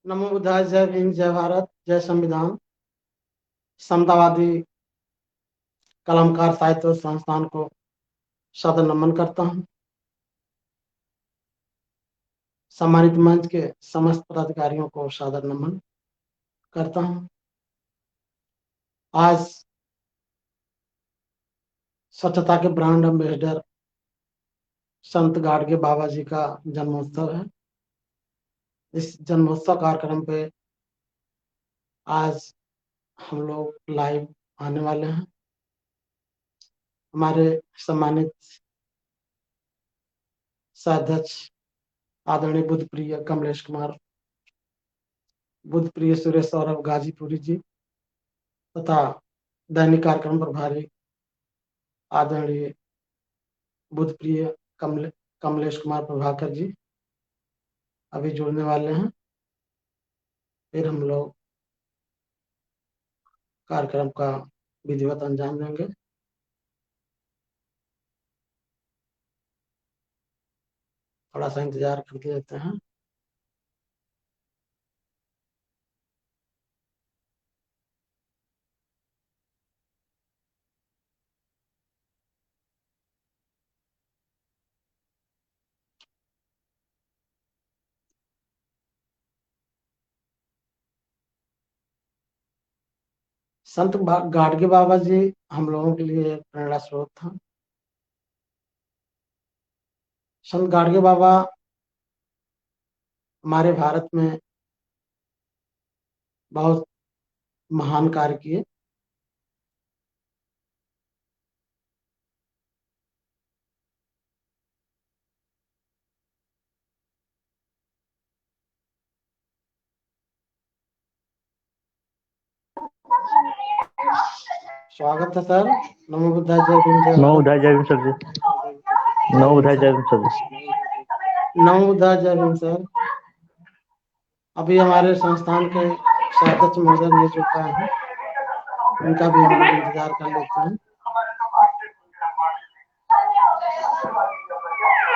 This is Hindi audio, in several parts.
नमो बुद्धाय। जय भीम, जय भारत, जय संविधान। समतावादी कलमकार साहित्य संस्थान को सादर नमन करता हूँ। सम्मानित मंच के समस्त पदाधिकारियों को सादर नमन करता हूँ। आज स्वच्छता के ब्रांड एम्बेसडर संत गाडगे बाबा जी का जन्मोत्सव है। इस जन्मोत्सव कार्यक्रम पे आज हम लोग लाइव आने वाले हैं। हमारे सम्मानित सह-अध्यक्ष आदरणीय बुद्ध प्रिय कमलेश कुमार, बुद्ध प्रिय सुरेश सौरभ गाजीपुरी जी तथा दैनिक कार्यक्रम प्रभारी आदरणीय बुद्ध प्रिय कमलेश कुमार प्रभाकर जी अभी जुड़ने वाले हैं। फिर हम लोग कार्यक्रम का विधिवत अंजाम देंगे। थोड़ा सा इंतजार करके लेते हैं। संत गाडगे बाबा जी हम लोगों के लिए प्रेरणा स्रोत था। संत गाडगे बाबा हमारे भारत में बहुत महान कार्य किए। स्वागत है सर। नमो बुद्धाय। जय भीम, जय नमो भारत। बुद्धाय। जय भीम सर जी। नमो बुद्धाय। जय भीम सर जी। नमो बुद्धाय। जय भीम सर। अभी हमारे संस्थान के सह-अध्यक्ष महोदय नहीं जुड़ पाए हैं, उनका भी हम लोग इंतजार कर लेते हैं।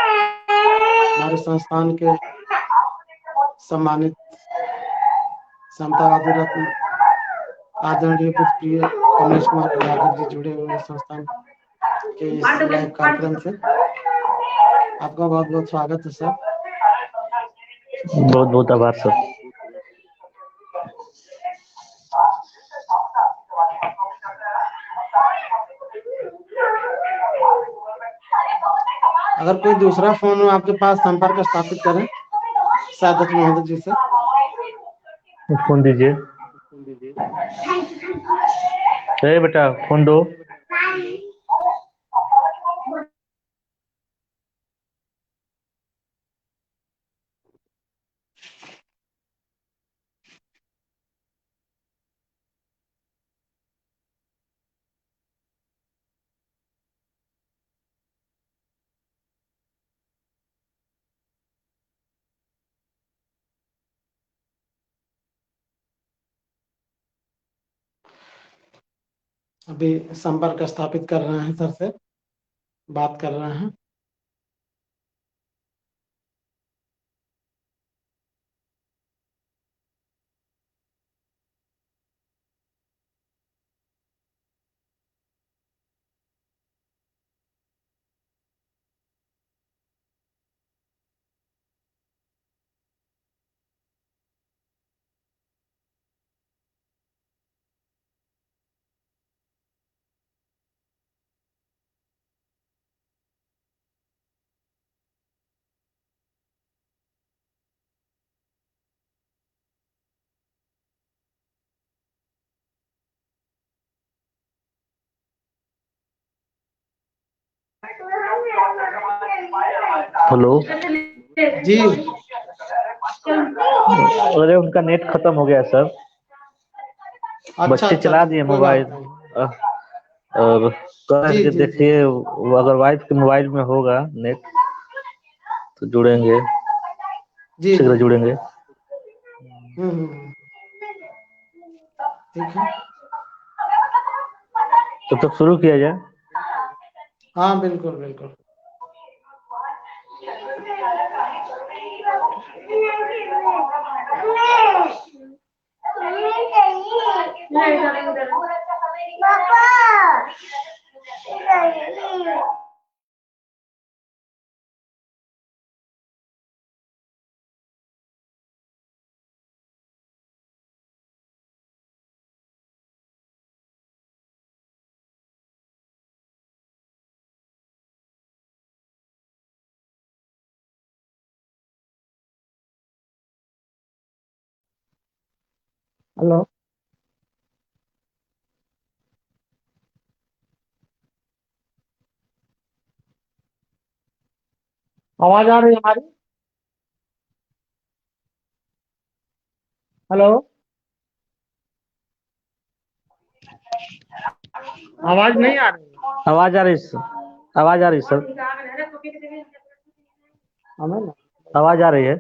हमारे संस्थान के सम्मानित समतावादी रत्न आदरणीय बुद्ध प्रिय कमलेश कुमार प्रभाकर जी जुड़े हुए हैं संस्थान के इस लाइव कार्यक्रम से। आपका बहुत बहुत स्वागत है सर। बहुत बहुत आभार सर। अगर कोई दूसरा फोन हो आपके पास, संपर्क स्थापित करें सह-अध्यक्ष महोदय जी से। फोन दीजिए। बेटा फोन दो। अभी संपर्क स्थापित कर रहे हैं सर से, बात कर रहे हैं। हेलो जी। अरे उनका नेट खत्म हो गया सर। अच्छा बच्चे अच्छा चला अच्छा, दिए कोई मोबाइल। बात नहीं। और कह जी के जी जी देखिए, वो अगर वाइफ के मोबाइल में होगा नेट तो जुड़ेंगे, जी जी शीघ्र जी। जुड़ेंगे। ठीक है। तो तब शुरू किया जाए। हाँ बिल्कुल बिल्कुल। हेलो, आवाज आ रही है हमारी? हेलो, आवाज नहीं आ रही है आवाज आ रही सर, आवाज आ रही सर, हमें ना। आवाज आ रही है।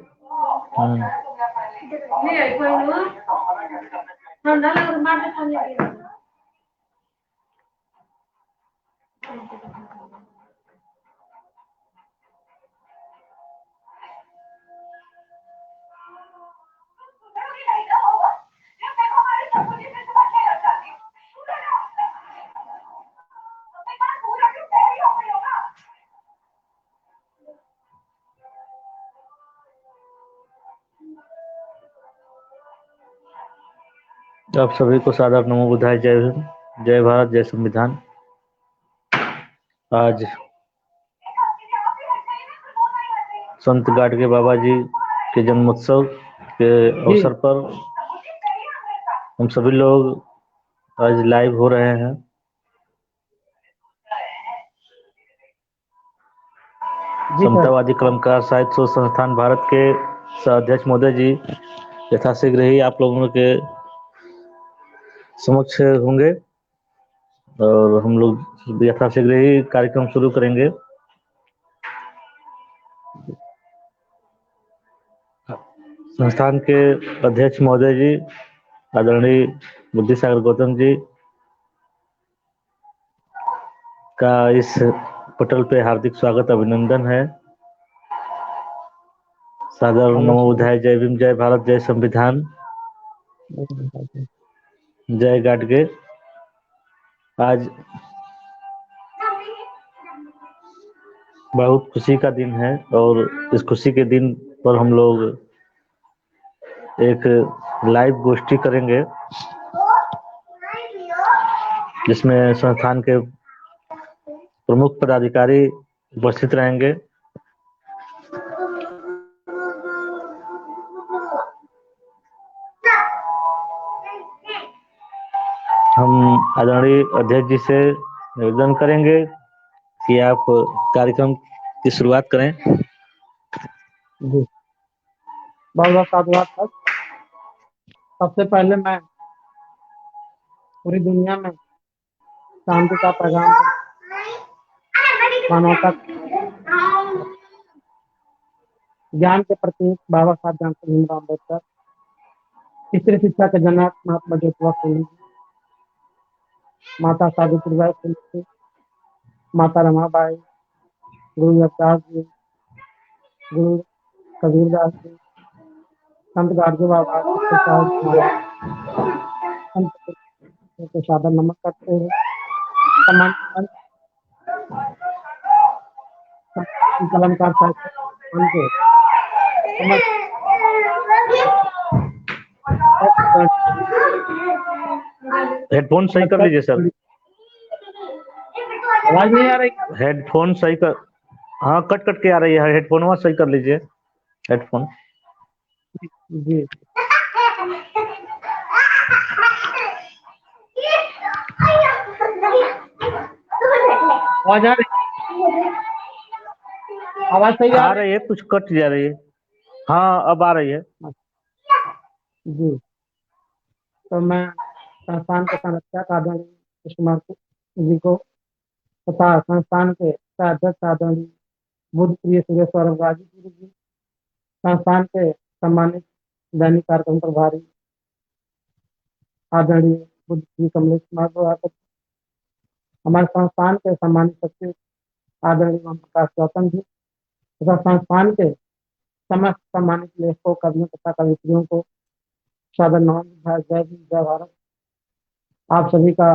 आप सभी को सादर नमो बुद्धाय, जय हिंद, जय भारत, जय संविधान। आज संत गाडगे बाबा जी के जन्मोत्सव के जी अवसर पर हम सभी लोग आज लाइव हो रहे हैं। जी सर, समतावादी कलमकार साहित्य शोध संस्थान भारत के अध्यक्ष महोदय जी यथाशीघ्र ही आप लोगों के समक्ष होंगे और हम लोग यथाशीघ्र ही कार्यक्रम शुरू करेंगे। संस्थान के अध्यक्ष महोदय जी आदरणीय बुद्धिसागर गौतम जी का इस पटल पे हार्दिक स्वागत, अभिनंदन है। सादर नमो अवश्य बुद्धाय, जय भीम, जय भारत, जय संविधान, जय गाडगे। आज बहुत खुशी का दिन है और इस खुशी के दिन पर हम लोग एक लाइव गोष्ठी करेंगे जिसमें संस्थान के प्रमुख पदाधिकारी उपस्थित रहेंगे। हम आदरणीय अध्यक्ष जी से निवेदन करेंगे कि आप कार्यक्रम की शुरुआत करें। जी, बहुत बहुत साधुवाद सर। सबसे पहले मैं पूरी दुनिया में शांति का पैगाम देने, मानवता, ज्ञान के प्रतीक बाबा साहब डॉक्टर भीमराव अम्बेडकर, स्त्री शिक्षा के जनक महात्मा ज्योतिबा फुले, माता सावित्रीबाई फुले, माता रमाबाई, गुरु रविदास जी, गुरु कबीरदास जी, संत गाडगे बाबा, सत्य साहब महाराज, संत को सादर नमन करते हैं। सम्मानित कलमकार साहित्य के समस्त हेडफोन सही कर लीजिए सर। आवाज नहीं आ रही? हेडफोन सही कर, हाँ कट कट के आ रही है, हेडफोन सही कर लीजिए हेडफोन। जी, आवाज आ रही? आवाज सही आ रही है, कुछ कट जा रही है। हाँ अब आ रही है। जी, तो मैं संस्थान के संरक्षक आदरणीय कृष्ण कुमार जी को तथा संस्थान के अध्यक्ष आदरणीय बुद्ध प्रिय सुरेश सौरभ जी, संस्थान के सम्मानित दैनिक कार्यक्रम प्रभारी आदरणीय बुद्ध प्रिय कमलेश कुमार को, हमारे संस्थान के सम्मानित सचिव आदरणीय ओम प्रकाश गौतम जी तथा संस्थान के समस्त सम्मानित लेखकों, कवियों तथा कवित्रियों को सादर नमन, जय भीम, जय भारत, आप सभी का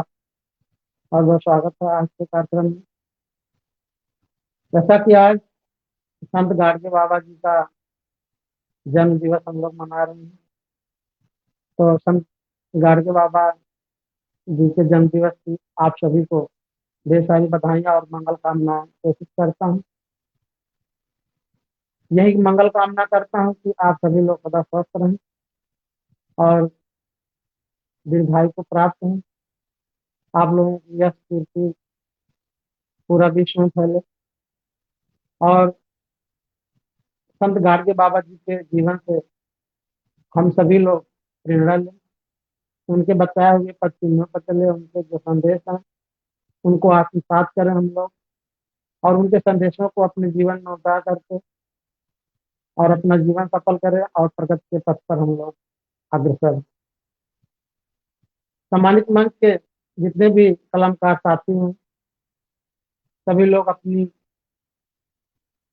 बहुत बहुत स्वागत है आज के कार्यक्रम में। जैसा कि आज संत गाडगे बाबा जी का जन्म दिवस हम लोग मना रहे हैं, तो संत गाडगे बाबा जी के जन्म दिवस की आप सभी को ढेर सारी बधाइयाँ और मंगल कामनाएं कोशिश करता हूँ। यही मंगल कामना करता हूँ कि आप सभी लोग सदा स्वस्थ रहें और दीर्घायु को प्राप्त हों। आप लोगों की यश कीर्ति पूरा विश्व में फैले और संत गाडगे बाबा जी के जीवन से हम सभी लोग प्रेरणा लें, उनके बताए हुए पद चिन्हों पर चले, उनके जो संदेश हैं उनको आत्मसात करें हम लोग और उनके संदेशों को अपने जीवन में उतार करके और अपना जीवन सफल करें और प्रगति के पथ पर हम लोग अग्रसर हैं। सम्मानित मंच के जितने भी कलमकार साथी हैं, सभी लोग अपनी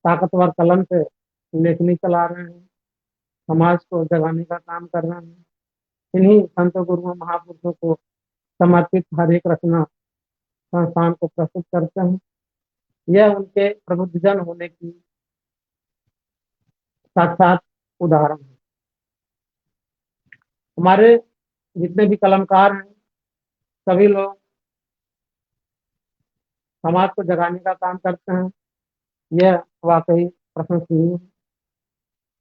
ताकतवर कलम से लेखनी चला रहे हैं, समाज को जगाने का काम कर रहे हैं। इन्हीं संतों गुरुओं महापुरुषों को समर्पित हर एक रचना संस्थान को प्रस्तुत करते हैं। यह उनके प्रबुद्धजन होने की साक्षात उदाहरण है। हमारे जितने भी कलमकार हैं, सभी लोग समाज को जगाने का काम करते हैं। यह वाकई प्रशंसनीय है।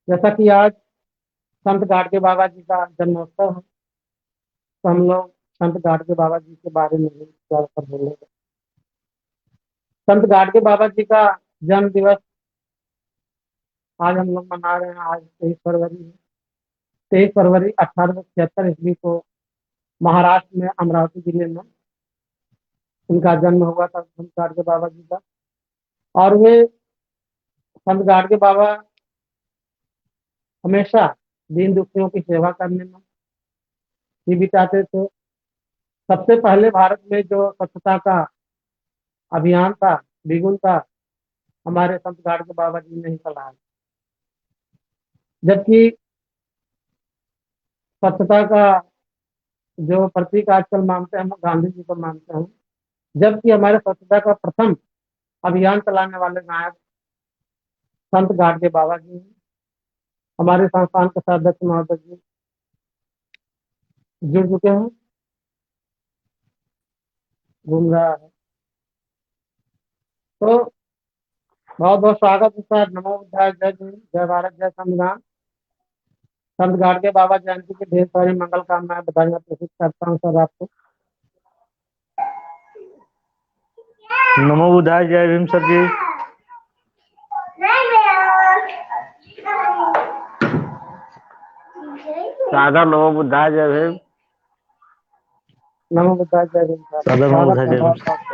जैसा कि आज संत गाडगे बाबा जी का जन्मोत्सव है, तो हम लोग संत गाडगे बाबा जी के बारे में भी ज्यादातर बोलेंगे। संत गाडगे बाबा जी का जन्म दिवस आज हम लोग मना रहे हैं। आज 23 फरवरी है। 23 फरवरी 1876 ईस्वी को महाराष्ट्र में अमरावती जिले में उनका जन्म हुआ था, संत गाडगे बाबा जी का। और वे संत गाडगे बाबा हमेशा दीन दुखियों की सेवा करने में ही बिताते थे। सबसे पहले भारत में जो स्वच्छता का अभियान था, बिगुल था, हमारे संत गाडगे बाबा जी ने ही चलाया। जबकि स्वच्छता का जो प्रतीक आजकल मानते हैं, हम गांधी जी को मानते हैं, जबकि हमारे स्वच्छता का प्रथम अभियान चलाने वाले नायक संत गाडगे बाबा जी हैं। हमारे संस्थान के अध्यक्ष महोदय जी जुड़ चुके हैं, घूम रहा है, तो बहुत बहुत स्वागत है सर। नमो बुद्धाय, जय हिंद, जय भारत, जय संविधान। संत गाडगे बाबा जयंती के ढेर सारी मंगल कामनाएं बधाइयां प्रेषित करता हूँ सर आपको। नमो बुद्धाय, जय भीम सर जी। सादर नमो बुद्धाय, जय भीम। नमो बुद्धाय, जय हिंद सर। सादर नमो स्वागत बुद्धाय, है जय बहुत भीम। बहुत।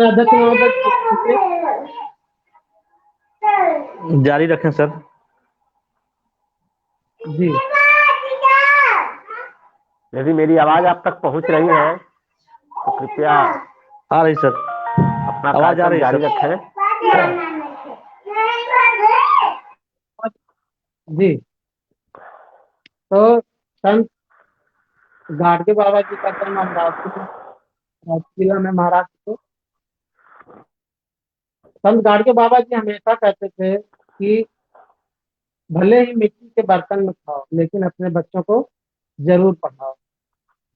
अध्यक्ष महोदय जारी रखें सर जी। यदि मेरी आवाज आप तक पहुंच रही है तो कृपया आ रही सर, अपना आवाज आ कार्यक्रम रही है जारी सर। रखें। जी, तो संत गाडगे बाबा जी का जन्म अमरावती जिला में महाराष्ट्र को। संत गाडगे बाबा जी हमेशा कहते थे कि भले ही मिट्टी के बर्तन में खाओ, लेकिन अपने बच्चों को जरूर पढ़ाओ।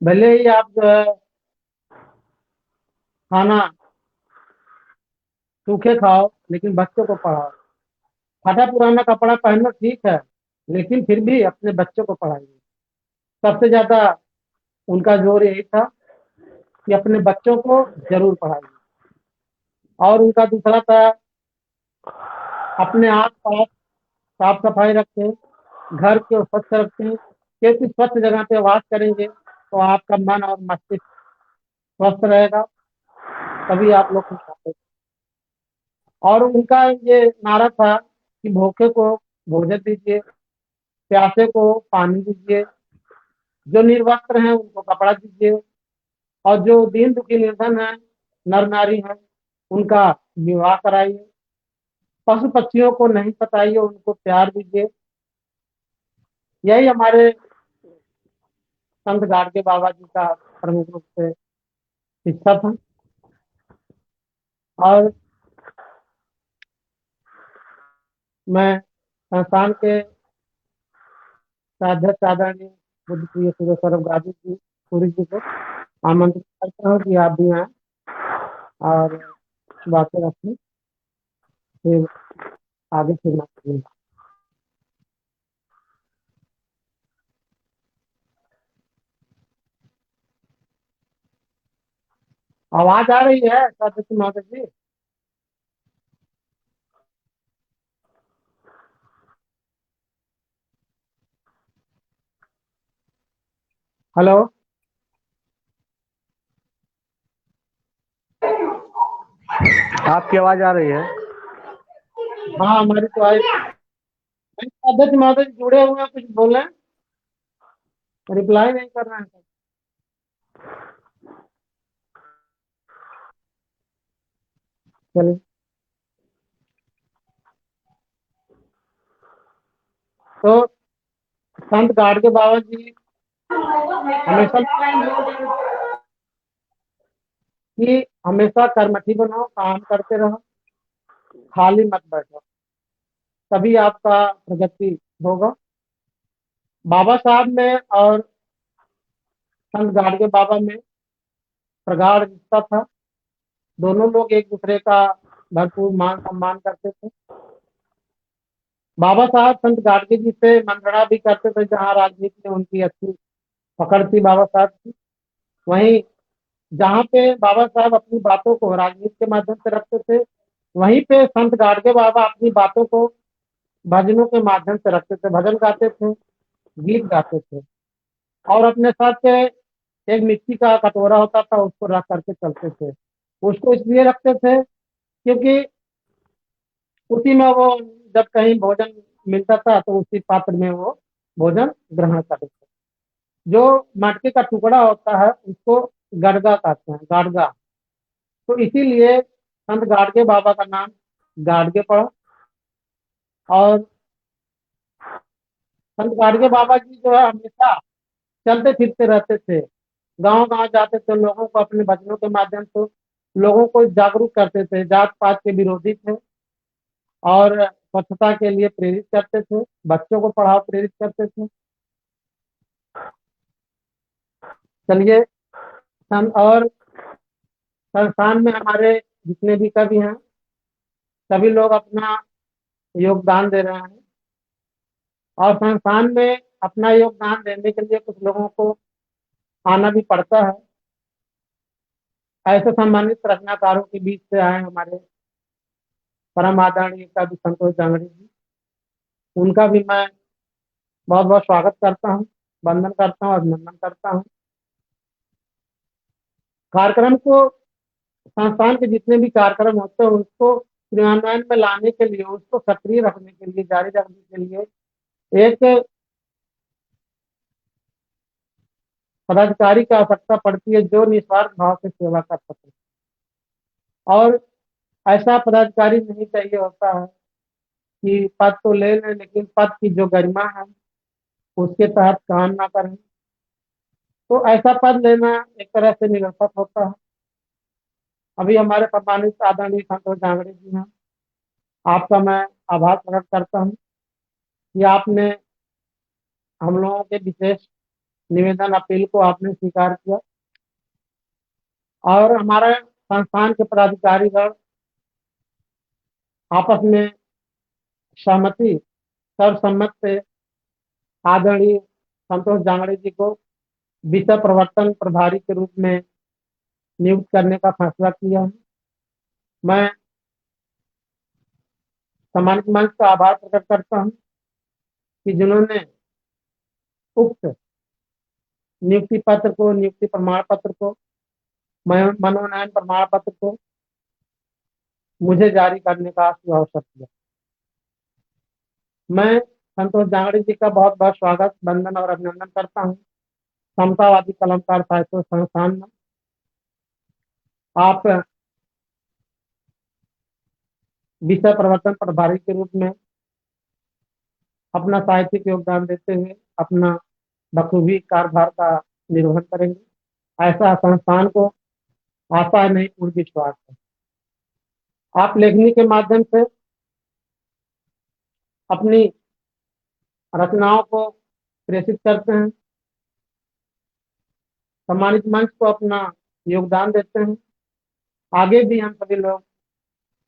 भले ही आप जो है खाना सूखे खाओ, लेकिन बच्चों को पढ़ाओ। फटा पुराना कपड़ा पहनना ठीक है, लेकिन फिर भी अपने बच्चों को पढ़ाइए। सबसे ज्यादा उनका जोर यही था कि अपने बच्चों को जरूर पढ़ाइए। और उनका दूसरा था अपने आस पास साफ सफाई रखें, घर को स्वच्छ रखें, क्योंकि स्वच्छ जगह पे वास करेंगे तो आपका मन और मस्तिष्क स्वस्थ रहेगा, तभी आप लोग खुश रहते। और उनका ये नारा था कि भूखे को भोजन दीजिए, प्यासे को पानी दीजिए, जो निर्वस्त्र हैं उनको कपड़ा दीजिए, और जो दीन दुखी निर्धन है, नर नारी है, उनका विवाह कराइए, पशु पक्षियों को नहीं सताइए, उनको प्यार दीजिए। यही हमारे संत गाडगे बाबा जी का प्रमुख रूप से शिक्षा था। और मैं संस्थान के अध्यक्ष आदरणीय बुद्ध प्रिय सूर्य सौरभ गाजी जी सूरी जी को आमंत्रित करता हूँ कि आप भी आए और बातें रखें, फिर आगे फिर ना। आवाज आ रही है सदस्य महोदय जी? हेलो। आपकी आवाज आ रही है? हाँ हमारी तो आई। अध्यक्ष महोदय जी जुड़े हुए हैं, कुछ बोल रहे हैं, रिप्लाई नहीं कर रहे हैं। चलिए। तो संत गाडगे बाबा जी हमेशा कि हमेशा कर्मठी बनो, काम करते रहो, खाली मत बैठो, तभी आपका प्रगति होगा। बाबा साहब में और संत गाडगे बाबा में प्रगाढ़ रिश्ता था। दोनों लोग एक दूसरे का भरपूर मान सम्मान करते थे। बाबा साहब संत गाडगे जी से मंत्रणा भी करते थे, जहाँ राजनीति में उनकी अच्छी पकड़ थी बाबा साहब की। वहीं जहाँ पे बाबा साहब अपनी बातों को राजनीति के माध्यम से रखते थे, वहीं पे संत गाडगे बाबा अपनी बातों को भजनों के माध्यम से रखते थे। भजन गाते थे, गीत गाते थे, और अपने साथ से एक मिट्टी का कटोरा होता था, उसको रख करके चलते थे। उसको इसलिए रखते थे क्योंकि उसी में वो जब कहीं भोजन मिलता था तो उसी पात्र में वो भोजन ग्रहण करते थे। जो मटके का टुकड़ा होता है उसको गड़गा कहते हैं, गाड़गा। तो इसीलिए संत गाडगे बाबा का नाम गाडगे पड़ा। और संत गाडगे बाबा जी जो है हमेशा चलते फिरते रहते थे, गांव गांव जाते थे, लोगों को अपने भजनों के माध्यम से लोगों को जागरूक करते थे, जात पात के विरोधी थे, और स्वच्छता के लिए प्रेरित करते थे, बच्चों को पढ़ाओ प्रेरित करते थे। चलिए। और संस्थान में हमारे जितने भी कवि हैं, सभी लोग अपना योगदान दे रहे हैं, और संस्थान में अपना योगदान देने के लिए कुछ लोगों को आना भी पड़ता है। ऐसे सम्मानित रचनाकारों के बीच से आए हमारे परम आदरणीय कवि संतोष जांगड़ी जी, उनका भी मैं बहुत बहुत स्वागत करता हूँ, वंदन करता हूँ, अभिनंदन करता हूँ। कार्यक्रम को, संस्थान के जितने भी कार्यक्रम होते हैं उसको क्रियान्वयन में लाने के लिए, उसको सक्रिय रखने के लिए, जारी रखने के लिए एक पदाधिकारी की आवश्यकता पड़ती है जो निस्वार्थ भाव से सेवा कर सके। और ऐसा पदाधिकारी नहीं चाहिए होता है कि पद तो ले लें लेकिन पद की जो गरिमा है उसके तहत काम ना करें, तो ऐसा पद लेना एक तरह से निरर्थक होता है। अभी हमारे सम्मानित आदरणीय संतोष जांगड़े जी हैं, आपका मैं आभार प्रकट करता हूँ कि आपने हम लोगों के विशेष निवेदन अपील को आपने स्वीकार किया, और हमारे संस्थान के पदाधिकारीगण आपस में सहमति, सर्वसम्मत से आदरणीय संतोष जांगड़े जी को विषय प्रवर्तन प्रभारी के रूप में नियुक्त करने का फैसला किया है। मैं सम्मानित मंच का आभार प्रकट करता हूँ। कि जिन्होंने उक्त नियुक्ति पत्र को, नियुक्ति प्रमाण पत्र को, मनोनयन प्रमाण पत्र को मुझे जारी करने का शुभ अवसर दिया। मैं संतोष जांगड़े जी का बहुत बहुत स्वागत, वंदन और अभिनंदन करता हूँ समतावादी कलमकार साहित्य संस्थान में। आप विषय प्रवर्तन प्रभारी के रूप में अपना साहित्यिक योगदान देते हुए अपना बखूबी कार्यभार का निर्वहन करेंगे, ऐसा संस्थान को आशा नहीं पूर्ण विश्वास है। आप लेखनी के माध्यम से अपनी रचनाओं को प्रेषित करते हैं, सम्मानित मंच को अपना योगदान देते हैं। आगे भी हम सभी लोग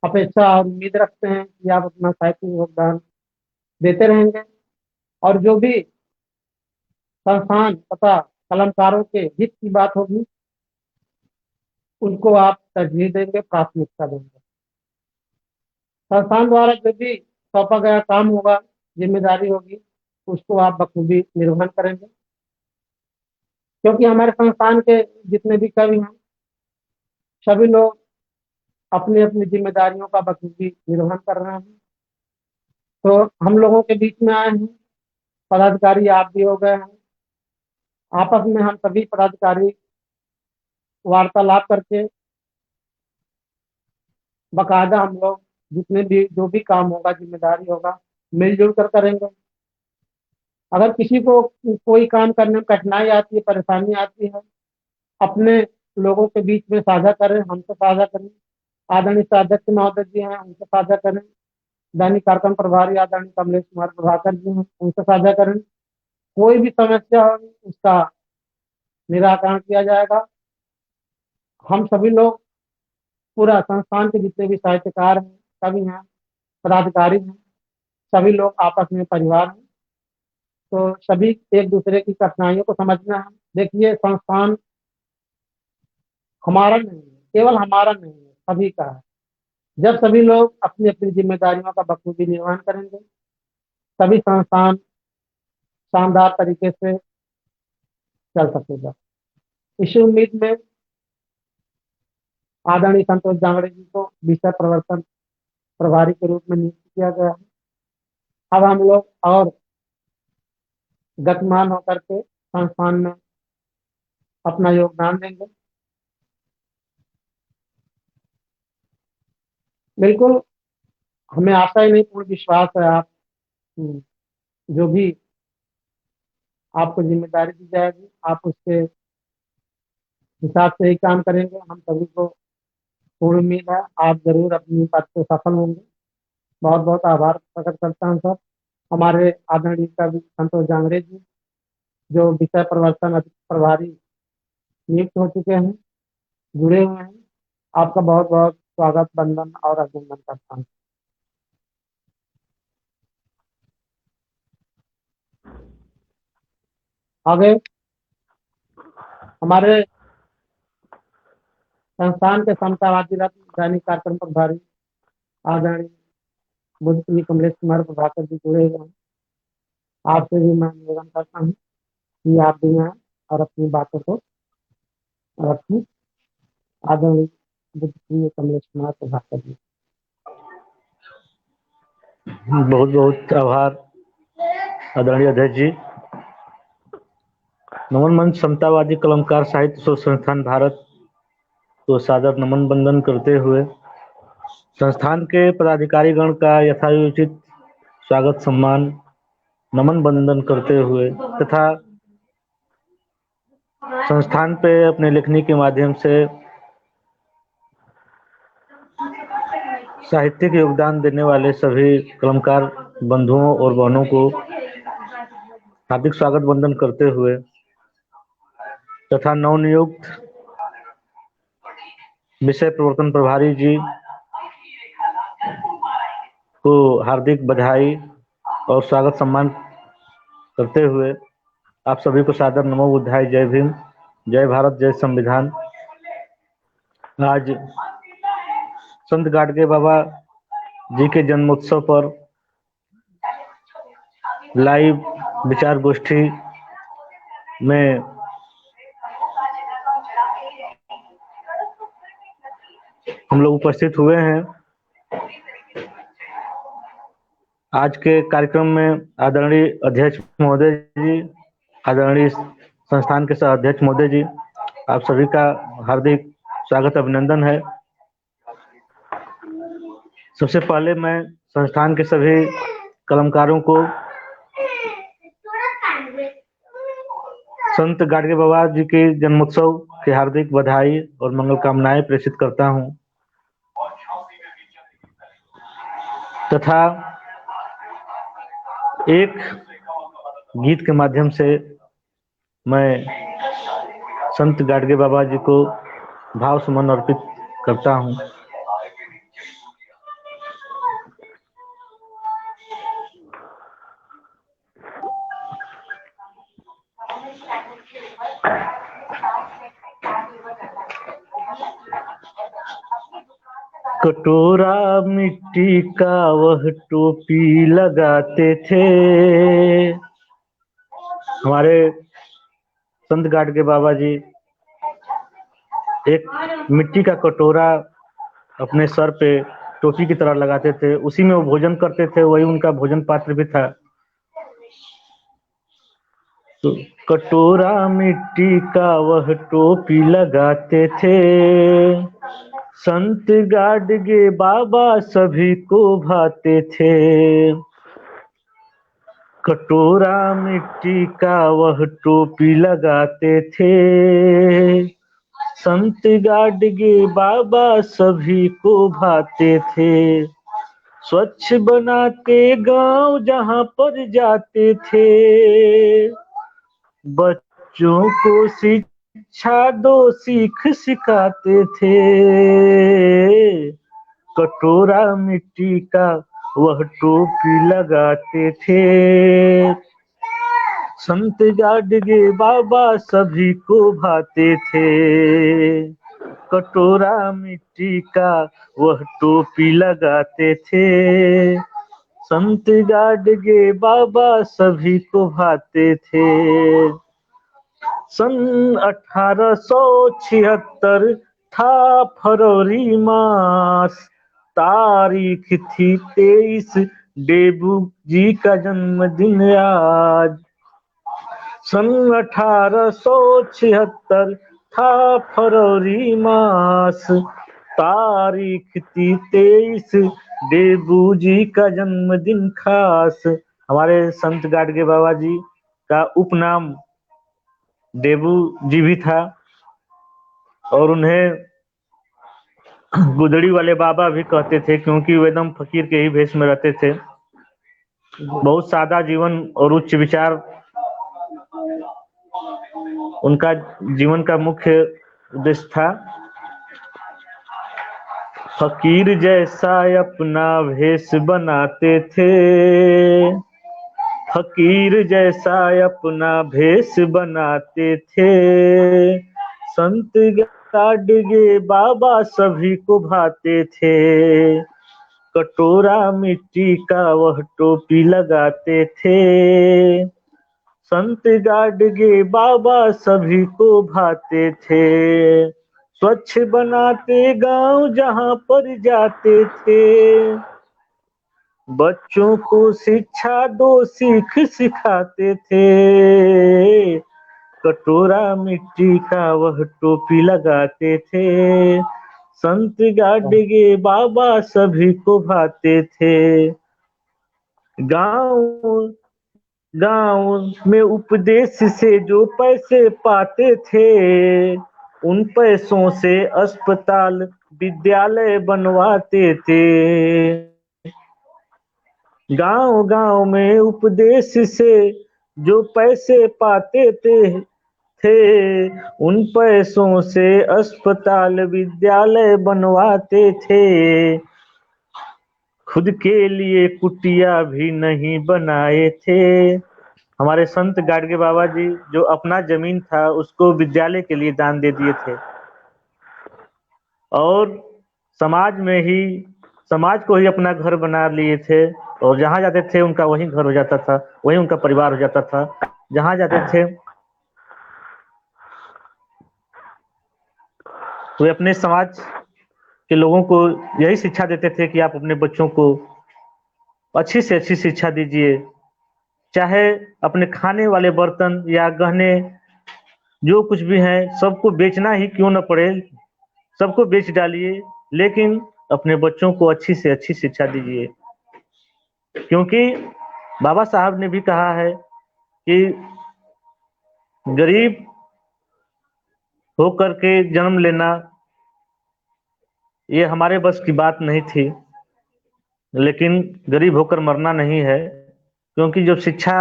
अपेक्षा और उम्मीद रखते हैं कि आप अपना साहित्यिक योगदान देते रहेंगे और जो भी संस्थान तथा कलमकारों के हित की बात होगी उनको आप तरजीह देंगे, प्राथमिकता देंगे। संस्थान द्वारा जो भी सौंपा गया काम होगा, जिम्मेदारी होगी, उसको आप बखूबी निर्वहन करेंगे, क्योंकि हमारे संस्थान के जितने भी कवि हैं सभी लोग अपनी अपनी जिम्मेदारियों का बखूबी निर्वहन कर रहे हैं। तो हम लोगों के बीच में आए हैं, पदाधिकारी आप भी हो गए हैं। आपस में हम सभी पदाधिकारी वार्तालाप करके बाकायदा हम लोग जितने भी जो भी काम होगा, जिम्मेदारी होगा, मिलजुल कर करेंगे। अगर किसी को कोई काम करने में कठिनाई आती है, परेशानी आती है, अपने लोगों के बीच में साझा करें, हमसे साझा करें। आदरणीय अध्यक्ष महोदय जी हैं, उनसे साझा करें। दैनिक कार्यक्रम प्रभारी आदरणीय कमलेश कुमार प्रभाकर जी हैं, उनसे साझा करें। कोई भी समस्या होगी उसका निराकरण किया जाएगा। हम सभी लोग, पूरा संस्थान के जितने भी साहित्यकार हैं, कवि हैं, पदाधिकारी हैं, सभी लोग आपस में परिवार हैं। तो सभी एक दूसरे की कठिनाइयों को समझना है। देखिए, संस्थान हमारा नहीं है, केवल हमारा नहीं है, सभी का है। जब सभी लोग अपनी अपनी जिम्मेदारियों का बखूबी निर्वहन करेंगे तभी संस्थान शानदार तरीके से चल सकेगा। इसी उम्मीद में आदरणीय संतोष जांगड़े जी को विषय प्रवर्तन प्रभारी के रूप में नियुक्त किया गया है। अब हम लोग और गतिमान होकर के संस्थान में अपना योगदान देंगे। बिल्कुल, हमें आशा ही नहीं पूर्ण विश्वास है आप जो भी आपको जिम्मेदारी दी जाएगी आप उसके हिसाब से ही काम करेंगे। हम सभी को पूर्ण उम्मीद है आप जरूर अपनी बात से सफल होंगे। बहुत बहुत आभार प्रकट करता हूँ सर, हमारे आदरणीय कवि संतोष जांगड़े जी जो विषय प्रवर्तन प्रभारी नियुक्त हो चुके हैं, जुड़े हुए हैं। आपका बहुत बहुत स्वागत, वंदन और अभिनंदन करता हूँ। आगे हमारे संस्थान के समतावादी रत्न दैनिक कार्यक्रम प्रभारी आदरणीय बुद्धश्री कमलेश कुमार प्रभाकर जी जुड़े हुए हैं। आपसे भी मैं निवेदन करता हूँ कि आप भी आए और अपनी बातों को रखें। आदरणीय बुद्धश्री कमलेश कुमार प्रभाकर जी। बहुत बहुत आभार आदरणीय अध्यक्ष जी। नमन मंच समतावादी कलमकार साहित्य शोध संस्थान भारत को सादर नमन बंदन करते हुए संस्थान के पदाधिकारीगण का यथायोचित स्वागत सम्मान नमन बंदन करते हुए तथा संस्थान पे अपने लेखनी के माध्यम से साहित्यिक योगदान देने वाले सभी कलमकार बंधुओं और बहनों को हार्दिक स्वागत वंदन करते हुए तथा नवनियुक्त विषय प्रवर्तन प्रभारी जी को हार्दिक बधाई और स्वागत सम्मान करते हुए आप सभी को सादर नमो बुद्धाय। जय भीम, जय भारत, जय संविधान। आज संत गाडगे बाबा जी के जन्मोत्सव पर लाइव विचार गोष्ठी में हम लोग उपस्थित हुए हैं। आज के कार्यक्रम में आदरणीय अध्यक्ष महोदय जी, आदरणीय संस्थान के सह अध्यक्ष महोदय जी, आप सभी का हार्दिक स्वागत अभिनंदन है। सबसे पहले मैं संस्थान के सभी कलमकारों को संत गाडगे बाबा जी के जन्मोत्सव की हार्दिक बधाई और मंगल कामनाएं प्रेषित करता हूं तथा एक गीत के माध्यम से मैं संत गाडगे बाबा जी को भाव सुमन अर्पित करता हूं। कटोरा मिट्टी का वह टोपी लगाते थे। हमारे संत गाडगे बाबा जी एक मिट्टी का कटोरा अपने सर पे टोपी की तरह लगाते थे, उसी में वो भोजन करते थे, वही उनका भोजन पात्र भी था। तो कटोरा मिट्टी का वह टोपी लगाते थे, संत गाडगे बाबा सभी को भाते थे। कटोरा मिट्टी का वह टोपी लगाते थे, संत गाडगे बाबा सभी को भाते थे। स्वच्छ बनाते गांव जहां पर जाते थे, बच्चों को शिक्षा दो सीख सिखाते थे। कटोरा मिट्टी का वह टोपी लगाते थे, संत गाडगे बाबा सभी को भाते थे। कटोरा मिट्टी का वह टोपी लगाते थे, संत गाडगे बाबा सभी को भाते थे। सन 1876 था फरवरी मास, तारीख थी 23, डेबू जी का जन्मदिन आज। सन 1876 था फरवरी मास, तारीख थी 23, डेबू जी का जन्मदिन खास। हमारे संत गाडगे बाबा जी का उपनाम डेबू जी भी था और उन्हें गुदड़ी वाले बाबा भी कहते थे, क्योंकि वो एकदम फकीर के ही भेष में रहते थे। बहुत सादा जीवन और उच्च विचार उनका जीवन का मुख्य उद्देश्य था। फकीर जैसा अपना भेष बनाते थे, फकीर जैसा अपना भेष बनाते थे, संत गाडगे बाबा सभी को भाते थे। कटोरा मिट्टी का वह टोपी लगाते थे, संत गाडगे बाबा सभी को भाते थे। स्वच्छ बनाते गांव जहां पर जाते थे, बच्चों को शिक्षा दो सीख सिखाते थे। कटोरा मिट्टी का वह टोपी लगाते थे, संत गाडगे बाबा सभी को भाते थे। गांव गांव में उपदेश से जो पैसे पाते थे, उन पैसों से अस्पताल विद्यालय बनवाते थे। गांव गांव में उपदेश से जो पैसे पाते थे, उन पैसों से अस्पताल विद्यालय बनवाते थे। खुद के लिए कुटिया भी नहीं बनाए थे। हमारे संत गाडगे बाबा जी जो अपना जमीन था उसको विद्यालय के लिए दान दे दिए थे और समाज में ही समाज को ही अपना घर बना लिए थे और जहाँ जाते थे उनका वही घर हो जाता था, वही उनका परिवार हो जाता था। जहाँ जाते थे वे अपने समाज के लोगों को यही शिक्षा देते थे कि आप अपने बच्चों को अच्छी से अच्छी शिक्षा दीजिए, चाहे अपने खाने वाले बर्तन या गहने जो कुछ भी है सबको बेचना ही क्यों न पड़े, सबको बेच डालिए, लेकिन अपने बच्चों को अच्छी से अच्छी शिक्षा दीजिए। क्योंकि बाबा साहब ने भी कहा है कि गरीब होकर के जन्म लेना ये हमारे बस की बात नहीं थी, लेकिन गरीब होकर मरना नहीं है। क्योंकि जब शिक्षा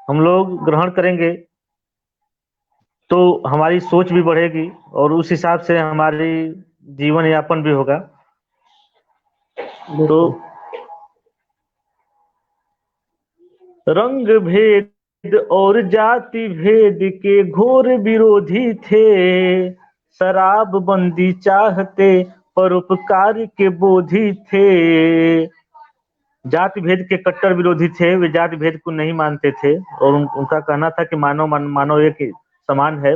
हम लोग ग्रहण करेंगे तो हमारी सोच भी बढ़ेगी और उस हिसाब से हमारी जीवन यापन भी होगा। तो बिल्कुल। रंग भेद और जाति भेद के घोर विरोधी थे, शराब बंदी चाहते परोपकार के बोधी थे। जाति भेद के कट्टर विरोधी थे, वे जाति भेद को नहीं मानते थे और उनका कहना था कि मानव एक समान है,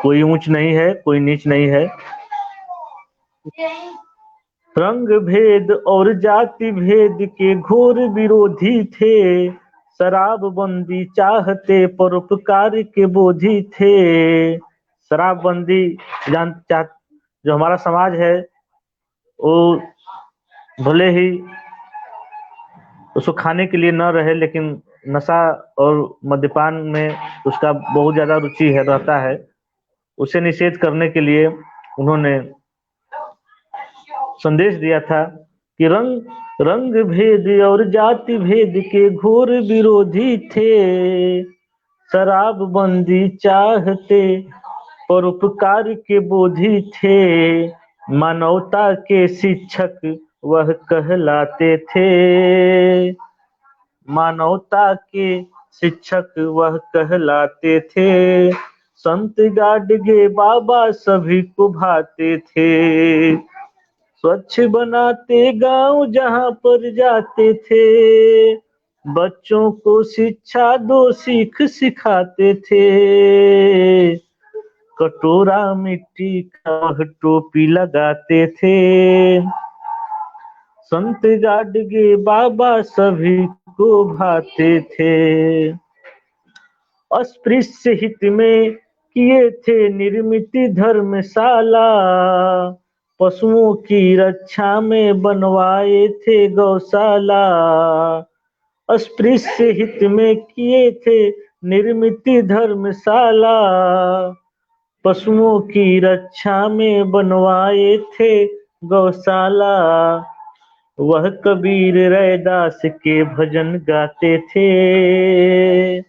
कोई ऊंच नहीं है, कोई नीच नहीं है। रंग भेद और जाति भेद के घोर विरोधी थे, शराबबंदी चाहते परोपकार के बोधी थे। शराबबंदी जो हमारा समाज है वो भले ही उसको खाने के लिए न रहे, लेकिन नशा और मद्यपान में उसका बहुत ज्यादा रुचि है रहता है। उसे निषेध करने के लिए उन्होंने संदेश दिया था कि रंग भेद और जाति भेद के घोर विरोधी थे, शराबबंदी चाहते परोपकार के बोधी थे। मानवता के शिक्षक वह कहलाते थे, मानवता के शिक्षक वह कहलाते थे। संत गाडगे बाबा सभी को भाते थे, स्वच्छ बनाते गांव जहां पर जाते थे। बच्चों को शिक्षा दो सीख सिखाते थे, कटोरा मिट्टी का वह टोपी लगाते थे। संत गाडगे बाबा सभी को भाते थे, अस्पृश्य हित में किए थे निर्मित धर्मशाला। पशुओं की रक्षा में बनवाए थे गौशाला, अस्पृश्य हित में किए थे निर्मित धर्मशाला। पशुओं की रक्षा में बनवाए थे गौशाला। वह कबीर रैदास के भजन गाते थे,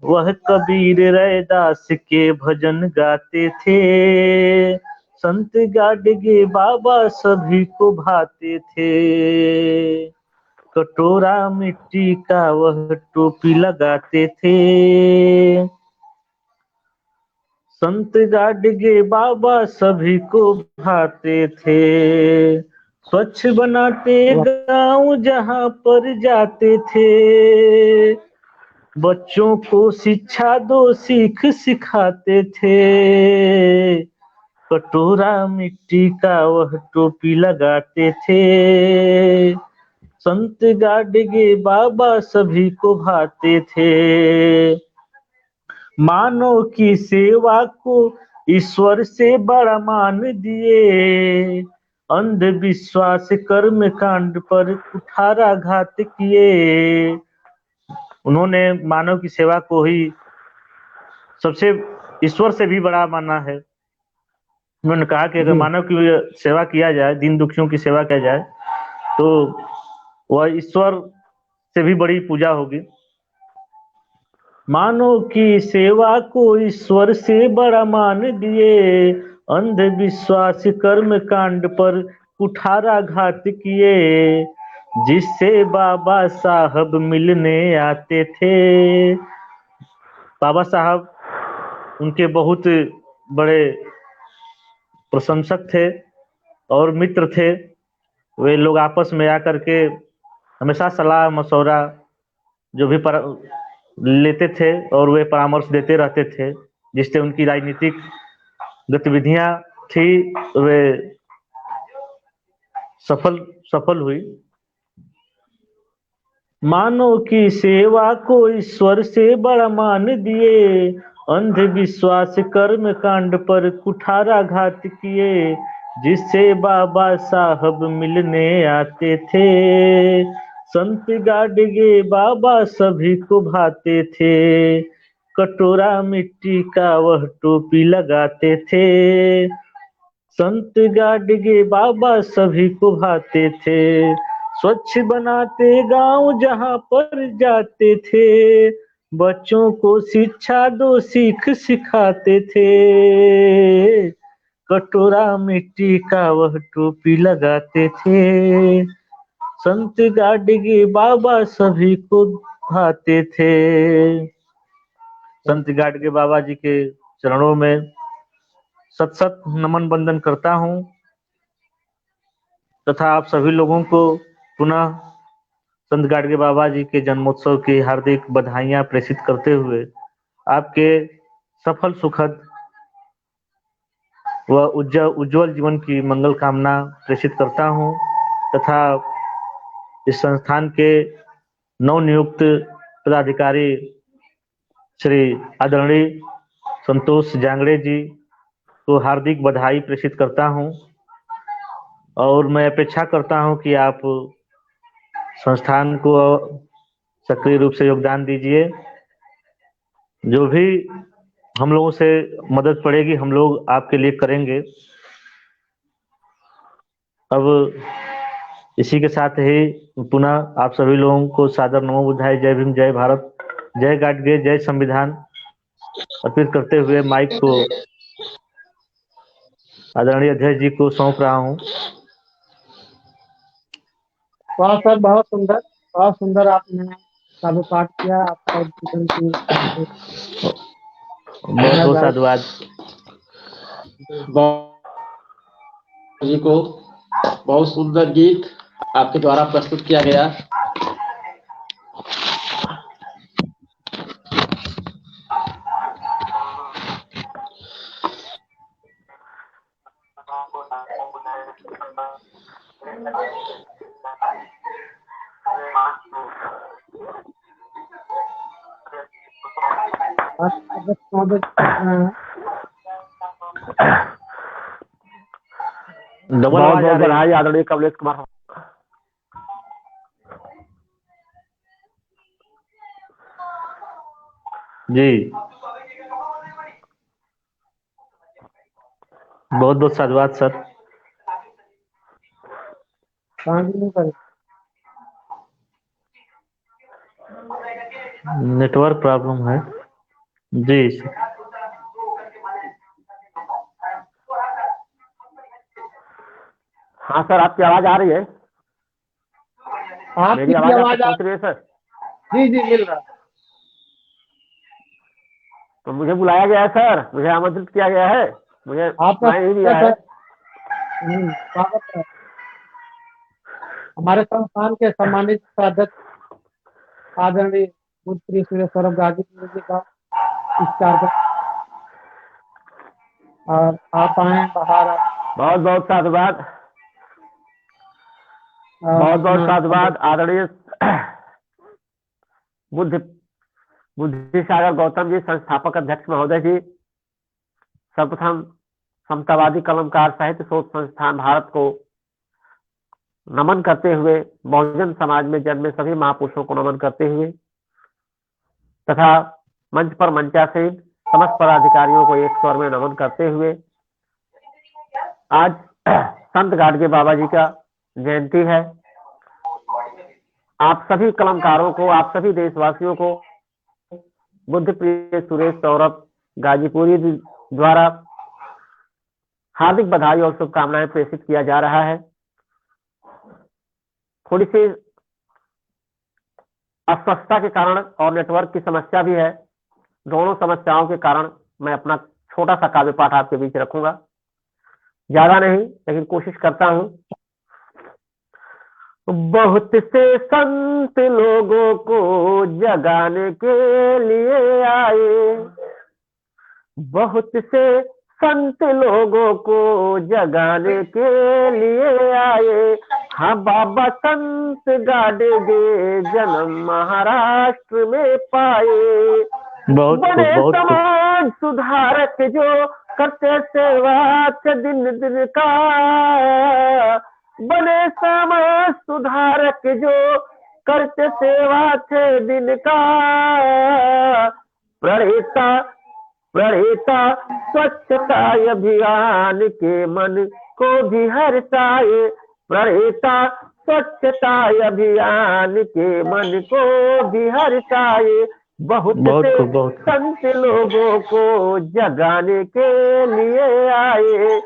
वह कबीर रैदास के भजन गाते थे। संत गाडगे बाबा सभी को भाते थे, कटोरा मिट्टी का वह टोपी लगाते थे। संत गाडगे बाबा सभी को भाते थे, स्वच्छ बनाते गांव जहां पर जाते थे। बच्चों को शिक्षा दो सीख सिखाते थे, कटोरा मिट्टी का वह टोपी लगाते थे। संत गाडगे बाबा सभी को भाते थे, मानव की सेवा को ईश्वर से बड़ा मान दिए। अंधविश्वास कर्म कांड पर कुठाराघात किए। उन्होंने मानव की सेवा को ही सबसे ईश्वर से भी बड़ा माना है। उन्होंने कहा कि अगर मानव की सेवा किया जाए, दीन दुखियों की सेवा किया जाए, तो वह ईश्वर से भी बड़ी पूजा होगी। मानव की सेवा को ईश्वर से बड़ा मान दिए, अंधविश्वास कर्म कांड पर कुठाराघात किए। जिससे बाबा साहब मिलने आते थे। बाबा साहब उनके बहुत बड़े प्रशंसक थे और मित्र थे। वे लोग आपस में आकर के हमेशा सलाह मशवरा जो भी लेते थे और वे परामर्श देते रहते थे, जिससे उनकी राजनीतिक गतिविधियां थी वे सफल सफल हुई। मानव की सेवा को ईश्वर से बड़ा मान दिए, अंधविश्वास कर्म कांड पर कुठाराघात किए, जिससे बाबा साहब मिलने आते थे। संत गाडगे बाबा सभी को भाते थे, कटोरा मिट्टी का वह टोपी लगाते थे। संत गाडगे बाबा सभी को भाते थे, स्वच्छ बनाते गांव जहां पर जाते थे, बच्चों को शिक्षा दो सीख सिखाते थे, कटोरा मिट्टी का वह टोपी लगाते थे। संत गाडगे बाबा सभी को भाते थे। संत गाडगे बाबा जी के चरणों में सत सत नमन बंदन करता हूँ तथा आप सभी लोगों को पुनः संत गाडगे बाबा जी के जन्मोत्सव की हार्दिक बधाइयां प्रेषित करते हुए आपके सफल सुखद व उज्जवल जीवन की मंगल कामना प्रेषित करता हूं तथा इस संस्थान के नवनियुक्त पदाधिकारी श्री आदरणीय संतोष जांगड़े जी को हार्दिक बधाई प्रेषित करता हूं और मैं अपेक्षा करता हूं कि आप संस्थान को सक्रिय रूप से योगदान दीजिए। जो भी हम लोगों से मदद पड़ेगी हम लोग आपके लिए करेंगे। अब इसी के साथ ही पुनः आप सभी लोगों को सादर नमो बुद्धाय, जय भीम, जय भारत, जय गाडगे, जय संविधान अर्पित करते हुए माइक को आदरणीय अध्यक्ष जी को सौंप रहा हूँ। वाह सर, बहुत सुंदर आपने काव्य पाठ किया। आपका जीवन की बहुत बहुत साधुवाद जी को। बहुत सुंदर गीत आपके द्वारा प्रस्तुत किया गया। डबल बहुत आवाज आ बहुत रही है। बधाई आदरणीय कमलेश कुमार। जी बहुत बहुत साधुवाद सर। नेटवर्क प्रॉब्लम है जी सर। हाँ सर, आपकी आवाज आ रही है? मेरी आपकी आवाज आवाज आपको पहुंच रही है सर? जी जी मिल रहा। तो मुझे बुलाया गया है सर, मुझे आमंत्रित किया गया है, मुझे आपका सुनाई नहीं दिया है। स्वागत है। हमारे संस्थान के सम्मानित अध्यक्ष आदरणीय श्री सुरेश सौरभ गाजीपुर जी का इस कार्यक्रम और आप आए बाहर आए। बहुत बहुत साधुवाद, बहुत बहुत साधुवाद आदरणीय बुद्धि सागर गौतम जी, संस्थापक अध्यक्ष महोदय जी। सर्वप्रथम समतावादी कलमकार साहित्य शोध संस्थान भारत को नमन करते हुए, बहुजन समाज में जन्मे सभी महापुरुषों को नमन करते हुए तथा मंच पर मंचासीन समस्त पदाधिकारियों को एक स्वर में नमन करते हुए, आज संत गाडगे बाबा जी का जयंती है। आप सभी कलमकारों को, आप सभी देशवासियों को बुद्ध प्रिय सुरेश सौरभ गाजीपुरी द्वारा हार्दिक बधाई और शुभकामनाएं प्रेषित किया जा रहा है। थोड़ी सी अस्वस्थता के कारण और नेटवर्क की समस्या भी है, दोनों समस्याओं के कारण मैं अपना छोटा सा काव्य पाठ आपके बीच रखूंगा। ज्यादा नहीं लेकिन कोशिश करता हूं। बहुत से संत लोगों को जगाने के लिए आए, बहुत से संत लोगों को जगाने के लिए आए। हाँ बाबा संत गाड़गे जन्म महाराष्ट्र में पाए। बहुत बने खूब, बहुत खूब। समाज सुधारक जो करते सेवा के दिन दिन का, बने समाज सुधारक जो करते सेवा के दिन का। प्रणेता प्रणेता स्वच्छता अभियान के मन को भी हर्षाए, प्रणेता स्वच्छता अभियान के मन को भी हर्षाए। बहुत बहुत से खूब, बहुत खूब। संत लोगों को जगाने के लिए आए।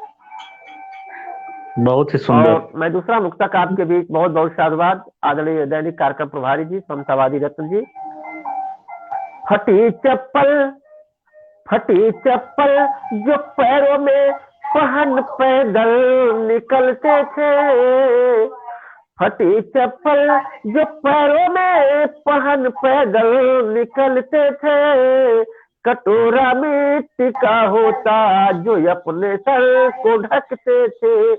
बहुत ही सुंदर। और मैं दूसरा मुक्तक आपके बीच बहुत बहुत साधुवाद आदरणीय दैनिक कार्यक्रम प्रभारी जी समतावादी रत्न जी। फटी चप्पल जो पैरों में पहन पैदल निकलते थे, फटी चप्पल जो पैरों में पहन पैदल निकलते थे। कटोरा मिट्टी का होता जो अपने सर को ढकते थे,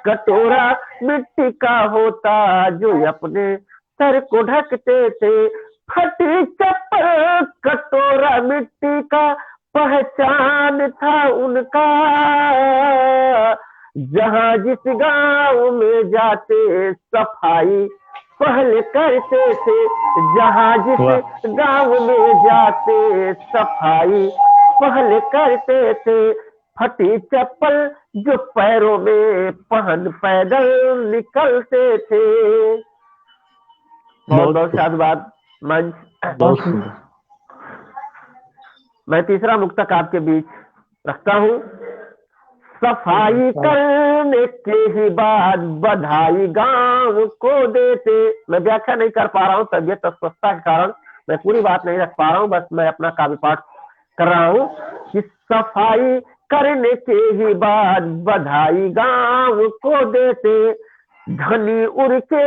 कटोरा मिट्टी का होता जो अपने सर को ढकते थे। फटी चप्पल कटोरा मिट्टी का पहचान था उनका, जहाँ जिस गांव में जाते सफाई पहले करते थे, जहाँ जिस गांव में जाते सफाई पहले करते थे। फटी चप्पल जो पैरों में पहन पैदल निकलते थे। बहुत बहुत साधुवाद मंच। बहुत सुंदर। मैं तीसरा मुक्तक आपके बीच रखता हूँ। सफाई करने के ही बाद बधाई गांव को देते। मैं व्याख्या नहीं कर पा रहा हूँ, तबियत अस्वस्थता के कारण मैं पूरी बात नहीं रख पा रहा हूँ, बस मैं अपना काव्य पाठ कर रहा हूँ कि सफाई करने के ही बाद बधाई गांव को देते। धनी उड़ के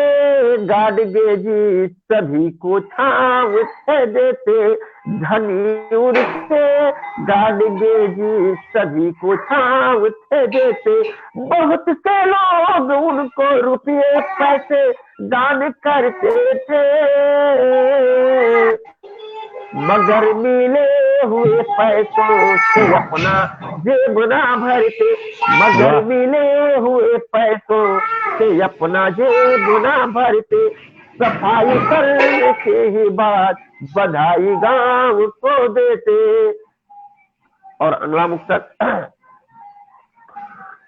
गाड़गे जी सभी को छांव थे देते, धनी उड़ के गाड़गे जी सभी को छांव थे देते। बहुत से लोग उनको रुपये पैसे दान करते थे, मगर मिले हुए पैसों से अपना जेब ना भरते, मगर मिले हुए पैसों से अपना जेब ना भरते। सफाई करने के ही बाद बधाई गांव को देते। और अगला मुक्तक।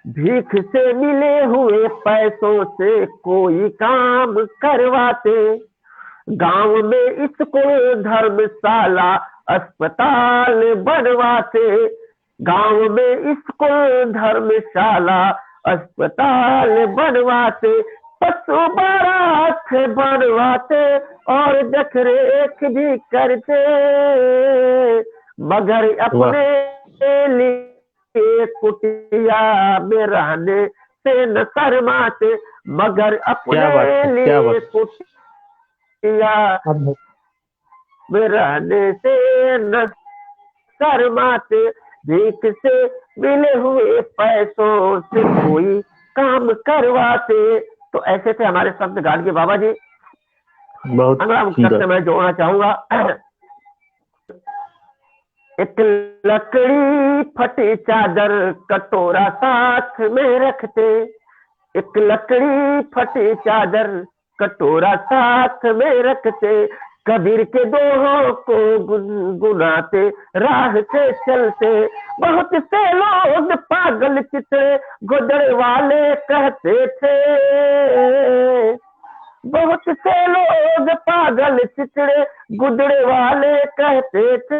भीख से मिले हुए पैसों से कोई काम करवाते, गांव में स्कूल धर्मशाला अस्पताल बनवाते, गांव में स्कूल धर्मशाला अस्पताल बनवाते। पशु बारात बनवाते और देख रेख भी करते, मगर अपने लिए कुटिया में रहने से न शर्माते, मगर अपने लिए कुटिया में रहने से न शर्माते। भीख से मिले हुए पैसों से कोई काम करवाते। तो ऐसे थे हमारे संत गाडगे बाबा जी। बहुत अगला मुक्तक से मैं जोड़ना चाहूंगा। एक लकड़ी फटी चादर कटोरा साथ में रखते, एक लकड़ी फटी चादर कटोरा साथ में रखते। कबीर के दोहों को गुनगुनाते राह से चलते। बहुत से लोग पागल चित्रे गुदड़े वाले कहते थे, बहुत से लोग पागल चित्रे गुदड़े वाले कहते थे,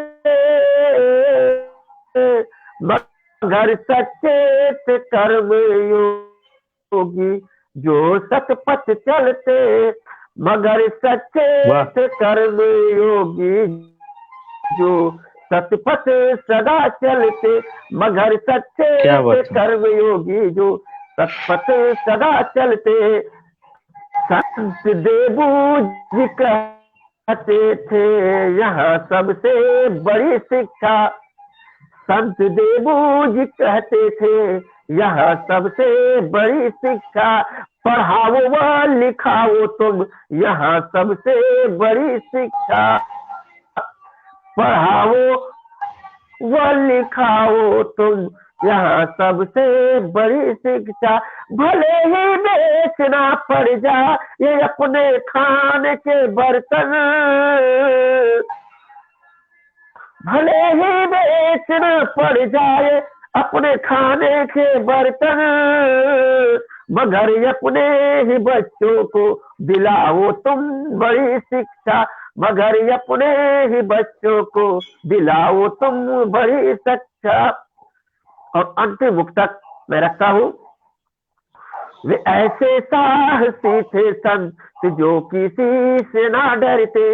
मगर सच्चे थे कर्म योगी जो सतपथ चलते, मगर सच्चे थे कर्म योगी जो सतपथ सदा चलते मगर क्या सच्चे बात से है। कर्म योगी जो सतपथ सदा चलते। संत देबू जी कहते थे यह सबसे बड़ी शिक्षा। संत देबू जी कहते थे यह सबसे बड़ी शिक्षा। पढ़ाओ व लिखाओ तुम यह सबसे बड़ी शिक्षा। पढ़ाओ व लिखाओ तुम यह सबसे बड़ी शिक्षा। भले ही बेचना पड़ जाए अपने खाने के बर्तन। भले ही बेचना पड़ जाए अपने खाने के बर्तन। मगर अपने ही बच्चों को दिलाओ तुम बड़ी शिक्षा। मगर अपने ही बच्चों को दिलाओ तुम बड़ी शिक्षा। और अंतिम मुक्तक मैं रखता हूँ। वे ऐसे साहसी थे संत जो किसी से ना डरते।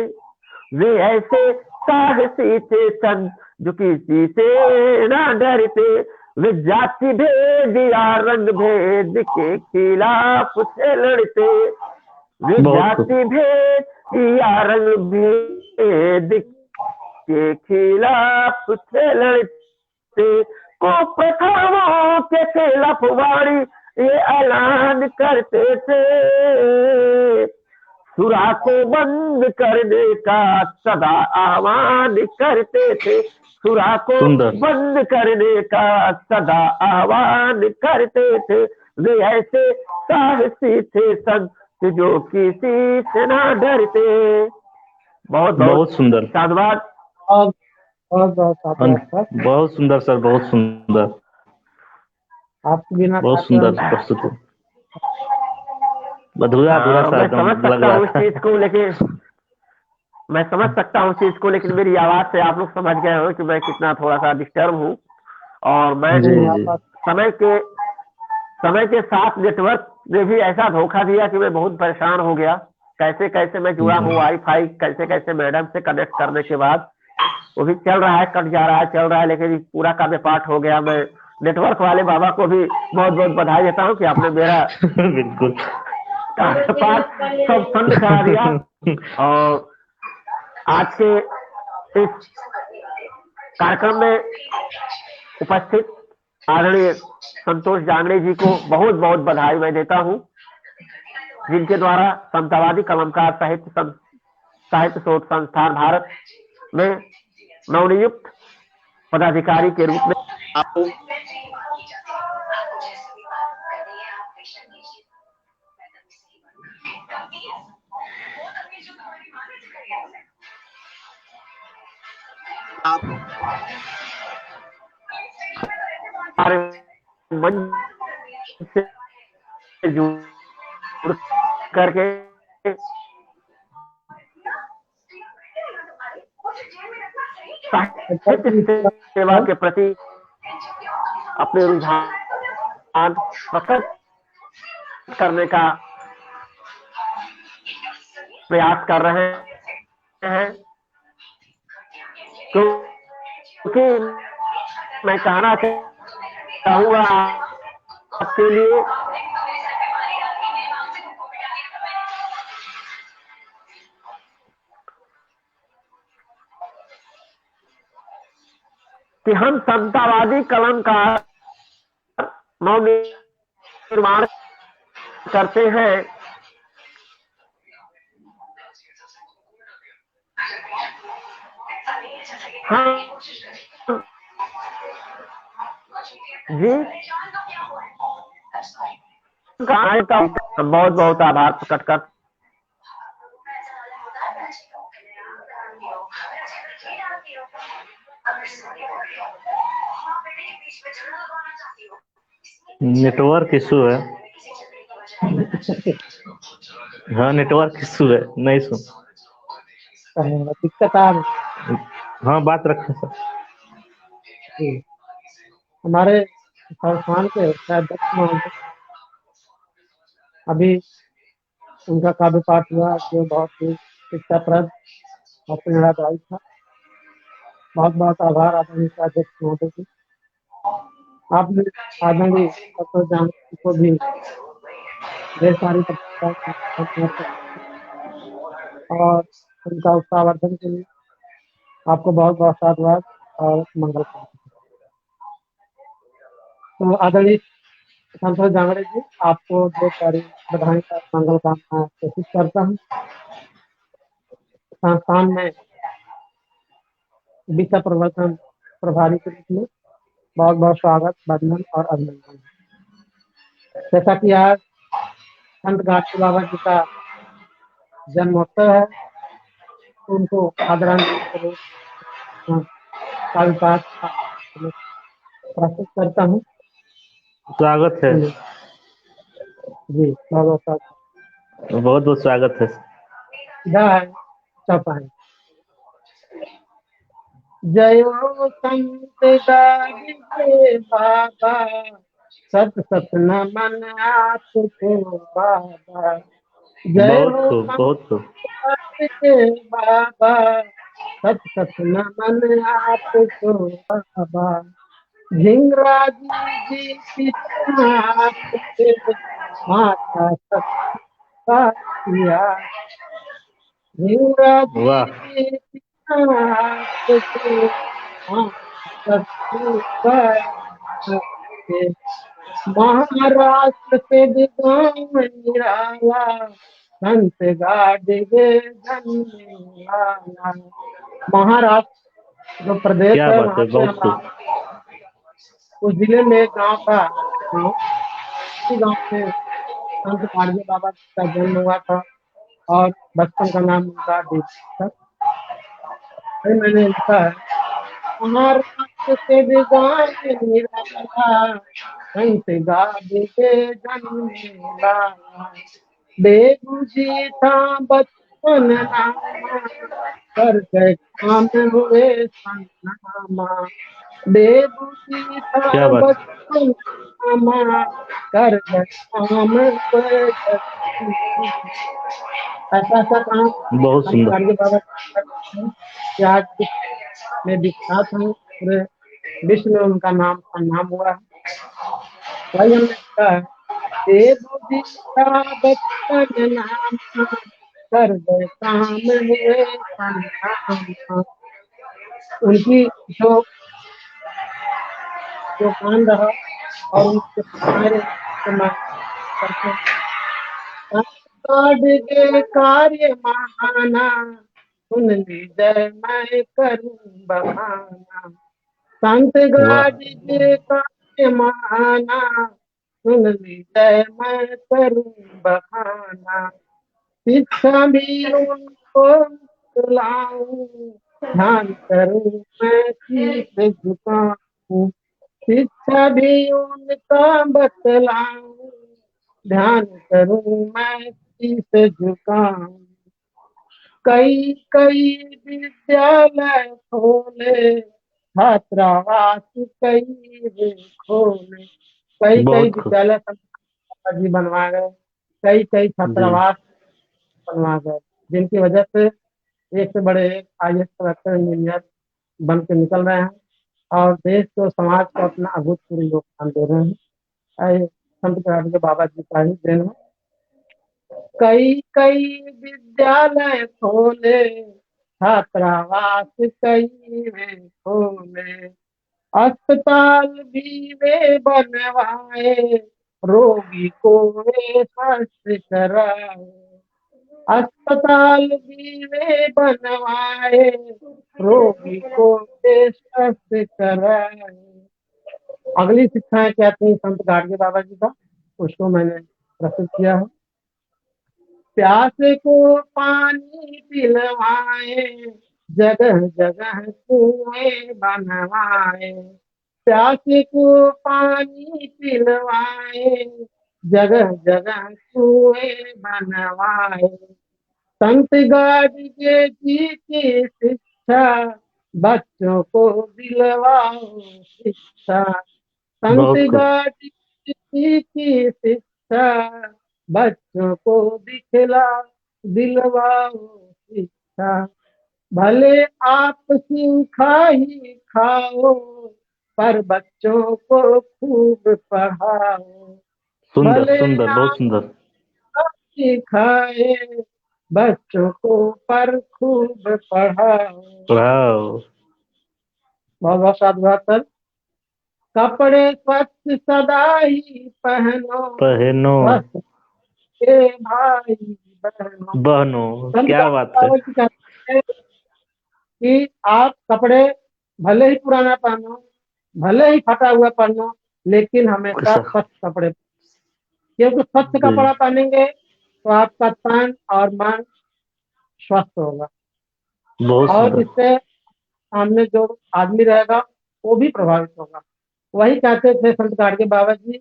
वे ऐसे साहसी थे संत जो किसी से ना डरते। वे जाति भेद या रंग भेद के खिलाफ से लड़ते। वे बहुत खूब। जाति भेद या रंग भेद के खिलाफ से लड़ते। को प्रथाओं के खिलाफ वाणी ये ऐलान करते थे। सुरा को बंद करने का सदा आह्वान करते थे। सुरा को सुंदर। बंद करने का सदा आह्वान करते थे। वे ऐसे साहसी थे संत जो किसी से ना डरते। बहुत बहुत बहुत सुंदर। धन्यवाद। और बहुत साधुवाद सर। बहुत सुंदर सर, बहुत सुंदर, आपके बिना बहुत खाते सुंदर हम प्रस्तुति। अधूरा अधूरा सा मैं एकदम समझ लग सकता रहा हूँ इस था। चीज को, लेकिन मैं समझ सकता हूँ इस चीज को, लेकिन मेरी आवाज से आप लोग समझ गए हो कि मैं कितना थोड़ा सा डिस्टर्ब हूँ। और मैं जी नहीं जी। आप समय के साथ नेटवर्क ने भी ऐसा धोखा दिया कि मैं बहुत परेशान हो गया। कैसे कैसे मैं जुड़ा हूँ वाईफाई, कैसे कैसे मैडम से कनेक्ट करने के बाद वो भी चल रहा है, कट जा रहा है, चल रहा है, लेकिन पूरा काव्य पाठ हो गया। मैं नेटवर्क वाले बाबा को भी बहुत बहुत बधाई देता हूँ कि आपने मेरा बिल्कुल। काव्य पाठ सब बंद करा दिया। और आज के इस कार्यक्रम में उपस्थित आदरणीय संतोष जांगड़े जी को बहुत बहुत बधाई मैं देता हूँ, जिनके द्वारा समतावादी कलमकार साहित्य शोध संस्थान भारत में नवनियुक्त पदाधिकारी के रूप में आपको आप हमारे मंच से जुड़ करके साहित्य सेवा के प्रति अपने रुझान प्रकट करने का प्रयास कर रहे हैं, क्योंकि मैं कहना चाहूंगा आपके लिए कि हम समतावादी कलमकार नवनिर्माण करते हैं। हाँ जी, बहुत बहुत आभार प्रकट कर नेटवर्क इशू है। हाँ नेटवर्क इशू है, नहीं सुन। दिक्कत आ रही हाँ बात रखें सर। है। हमारे संस्थान के अध्यक्ष महोदय अभी उनका काव्य पाठ हुआ जो बहुत ही शिक्षाप्रद और प्रेरणादायी था। बहुत बहुत आभार आदरणीय अध्यक्ष महोदय जी। आपने आदरणीय डॉक्टर जानकी को भी ढेर सारी और उनका उत्साहवर्धन के लिए आपको बहुत बहुत साधुवाद और मंगल कामना। तो आदरणीय संतोष जांगड़े जी, आपको ढेर सारी बधाई और मंगल कामना कोशिश करता हूँ। संस्थान में विषय प्रवर्तन प्रभारी के रूप में बहुत बहुत स्वागत, वंदन और अभिनंदन। जैसा कि आज संत गाडगे बाबा जी का जन्मोत्सव है, तो उनको आदरांजलि स्वरूप काव्य पाठ प्रस्तुत करता हूँ। स्वागत है। जी बहुत बहुत स्वागत। बहुत बहुत स्वागत है। जय चौपाई। जयो संत गाडगे बाबा, सत सत नमन आपको बाबा। जय बहुत हो खूब, बहुत खूब। गाडगे बाबा, सत सत नमन आपको बाबा। झिंगराजी जी पिता आपके, माता सत्ता किया। झिंगराजी वाह, जी पिता आपके, माता सत्ता के। महाराष्ट्र से दिगाम निराला, संत गाडगे धन्यवाला। महाराष्ट्र जो प्रदेश क्या है, बात वहाँ है, से बहुत हम खूब। उस जिले में एक गांव का हूँ। उसी गांव में संत गाडगे बाबा का जन्म हुआ था और बचपन का नाम उनका दीप था। फिर मैंने लिखा है, महाराष्ट्र से दिगाम निराला, संत गाडगे धन्यवाला। बेगूजी था बचपन नामा, कर गए काम हुए सन्नामा। बेगूजी था क्या बात। बचपन नामा, कर गए काम हुए सन्नामा। ऐसा ऐसा काम बहुत हम सुंदर। गाडगे बाबा करते हैं कि आज विश्व में विख्यात हैं, पूरे विश्व में उनका नाम नाम हुआ है। वही हमने लिखा है, बेगूजी था बचपन नामा, कर गए काम हुए सन्नामा। उनकी जो जो काम रहा और उनके कार्य को मैं करते हैं। गाडगे कार्य महाना, सुन लीजिए मैं करूं बखाना। संत वाह, गाडगे कार्य महाना, सुन लीजिए मैं करूं बखाना। शिक्षा भी उनको लाऊं, ध्यान करूं मैं शीश झुकाऊं। शिक्षा भी उनका बतलाऊं, ध्यान करूं मैं शीश झुकाऊं। कई कई विद्यालय खोले, छात्रावास कई वे खोले। कई कई बहुत खूब। विद्यालय जी बनवा गए, कई कई जी, छात्रावास बनवा गए, जिनकी वजह से एक से बड़े एक IAS कलेक्टर इंजीनियर बन के निकल रहे हैं और देश को समाज को अपना अभूतपूर्व योगदान दे रहे हैं। संत गाडगे बाबा जी का ही देन है। कई कई विद्यालय खोले, छात्रावास कई वे खोले। अस्पताल भी वे बनवाए, रोगी को वे स्वस्थ कराए। अस्पताल भी वे बनवाए, रोगी को वे स्वस्थ कराए। अगली शिक्षाएं क्या थी संत गाडगे बाबा जी का, उसको मैंने प्रस्तुत किया है। प्यासे को पानी पिलवाए, जगह जगह कुएं बनवाए। प्यासे को पानी पिलवाए, जगह जगह कुएं बनवाए। संत गाडगे जी की शिक्षा, बच्चों को दिलवाओ शिक्षा। संत बहुत खूब। गाडगे जी की शिक्षा, बच्चों को दिलवाओ शिक्षा। भले आप सीखा ही खाओ, पर बच्चों को खूब पढ़ाओ। सुंदर भले सुंदर, बहुत आप सुंदर। सिखाए बच्चों को, पर खूब पढ़ाओ। वाह। बहुत बहुत साधुवाद सर। कपड़े स्वच्छ सदा ही पहनो, पहनो स्वस्थ के भाई बहनों। बहनों, संत क्या बात है। बाबा जी कहते हैं कि आप कपड़े भले ही पुराना पहनो, भले ही फटा हुआ पहनो, लेकिन हमेशा स- स्वच्छ कपड़े, क्योंकि स्वच्छ जी, कपड़ा पहनेंगे तो आपका तन और मन स्वस्थ होगा, बहुत और सुंदर। इससे सामने जो आदमी रहेगा वो भी प्रभावित होगा। वही कहते थे संत गाडगे बाबा जी,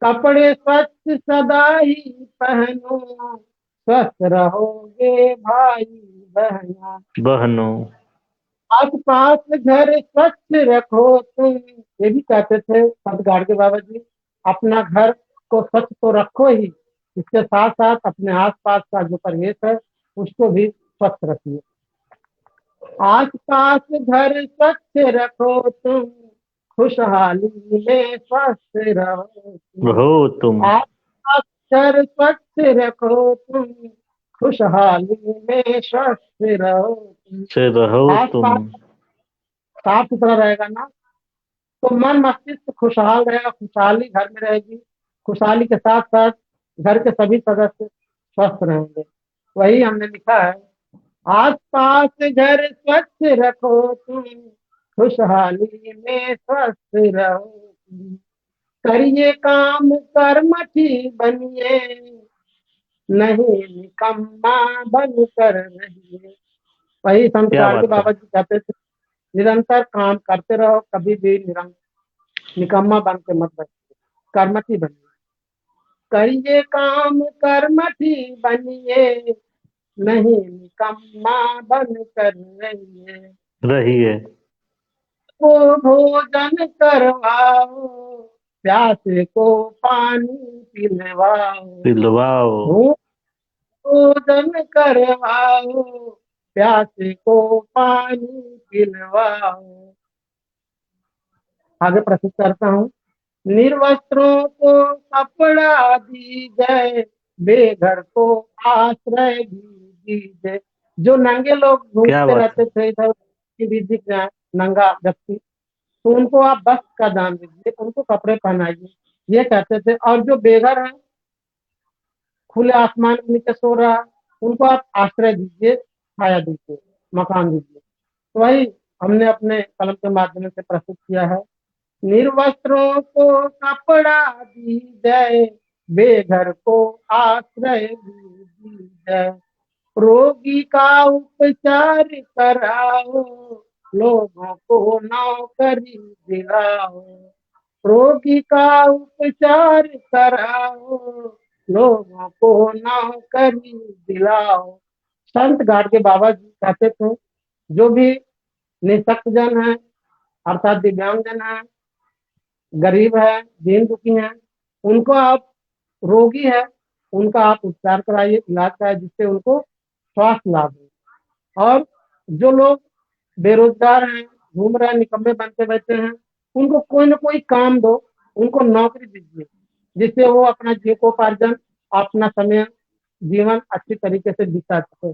कपड़े स्वच्छ सदा ही पहनो, स्वस्थ रहोगे भाई बहना। बहनों। आस पास घर स्वच्छ रखो तुम, ये भी कहते थे संत गाडगे बाबा जी। अपना घर को स्वच्छ तो रखो ही, इसके साथ साथ अपने आस पास का जो परिवेश है उसको भी स्वच्छ रखिए। आस पास घर स्वच्छ रखो तुम, खुशहाली में स्वस्थ रहो तुम। हो तुम। आस पास घर स्वच्छ रखो तुम, खुशहाली में स्वस्थ रहो तुम। से रहो आस तुम। पास साफ सुथरा रहेगा ना, तो मन मस्तिष्क खुशहाल रहेगा, खुशहाली घर में रहेगी। खुशहाली के साथ साथ घर के सभी सदस्य स्वस्थ रहेंगे। वही हमने लिखा है, आस पास घर स्वच्छ रखो तुम, खुशहाली में स्वस्थ रहो तुम। करिए काम कर्मठी बनिए, नहीं निकम्मा बन कर रहिए। वही संत क्या गाडगे बात है। बाबा जी कहते थे, निरंतर काम करते रहो, कभी भी निकम्मा बन के मत बैठिए, कर्मठी बनिए। करिए काम कर्मठी बनिए, नहीं निकम्मा बन कर रहिए। रही है। को भोजन करवाओ, प्यासे को पानी पिलवाओ। पिलवाओ। भूख भोजन करवाओ, प्यासे को पानी पिलवाओ। आगे प्रस्तुत करता हूँ। निर्वस्त्रों को कपड़ा दीजिए, बेघर को आश्रय भी दीजिए। जो नंगे लोग क्या घूमते बात है। रहते थे इधर, किसी भी दिख जाए नंगा व्यक्ति, तो उनको आप वस्त्र का दान दीजिए, उनको कपड़े पहनाइए, ये कहते थे। और जो बेघर है, खुले आसमान के नीचे सो रहा है, उनको आप आश्रय दीजिए, छाया दीजिए, मकान दीजिए। तो वही हमने अपने कलम के माध्यम से प्रस्तुत किया है। निर्वस्त्रों को कपड़ा दी जाए, बेघर को आश्रय भी दी जाए। रोगी का उपचार कराओ, लोगों को नौकरी दिलाओ। रोगी का उपचार कराओ, लोगों को नौकरी दिलाओ। संत गाडगे बाबा जी कहते थे, जो भी निःशक्त जन है, अर्थात दिव्यांग जन है, गरीब है, दीन दुखी है, उनको आप, रोगी है, उनका आप उपचार कराइए, इलाज कराइए, जिससे उनको स्वास्थ्य लाभ हो। और जो लोग बेरोजगार हैं, घूम रहे हैं, निकम्मे बनते बैठे हैं, उनको कोई ना कोई काम दो, उनको नौकरी दीजिए, जिससे वो अपना जीविकोपार्जन, अपना समय, जीवन अच्छी तरीके से बिता सके।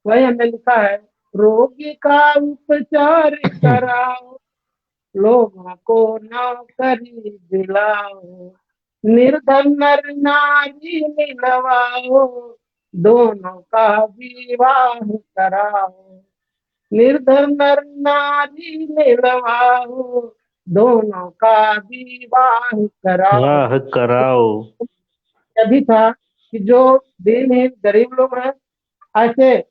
वही हमने लिखा है, रोगी का उपचार कराओ, लोगों को नौकरी दिलाओ। निर्धन नर नारी मिलवाओ, दोनों का विवाह कराओ। निर्धन नर नारी मिलवाओ, दोनों का विवाह कराओ। वाह कराओ। यह भी था कि जो दीनहीन गरीब लोग हैं, ऐसे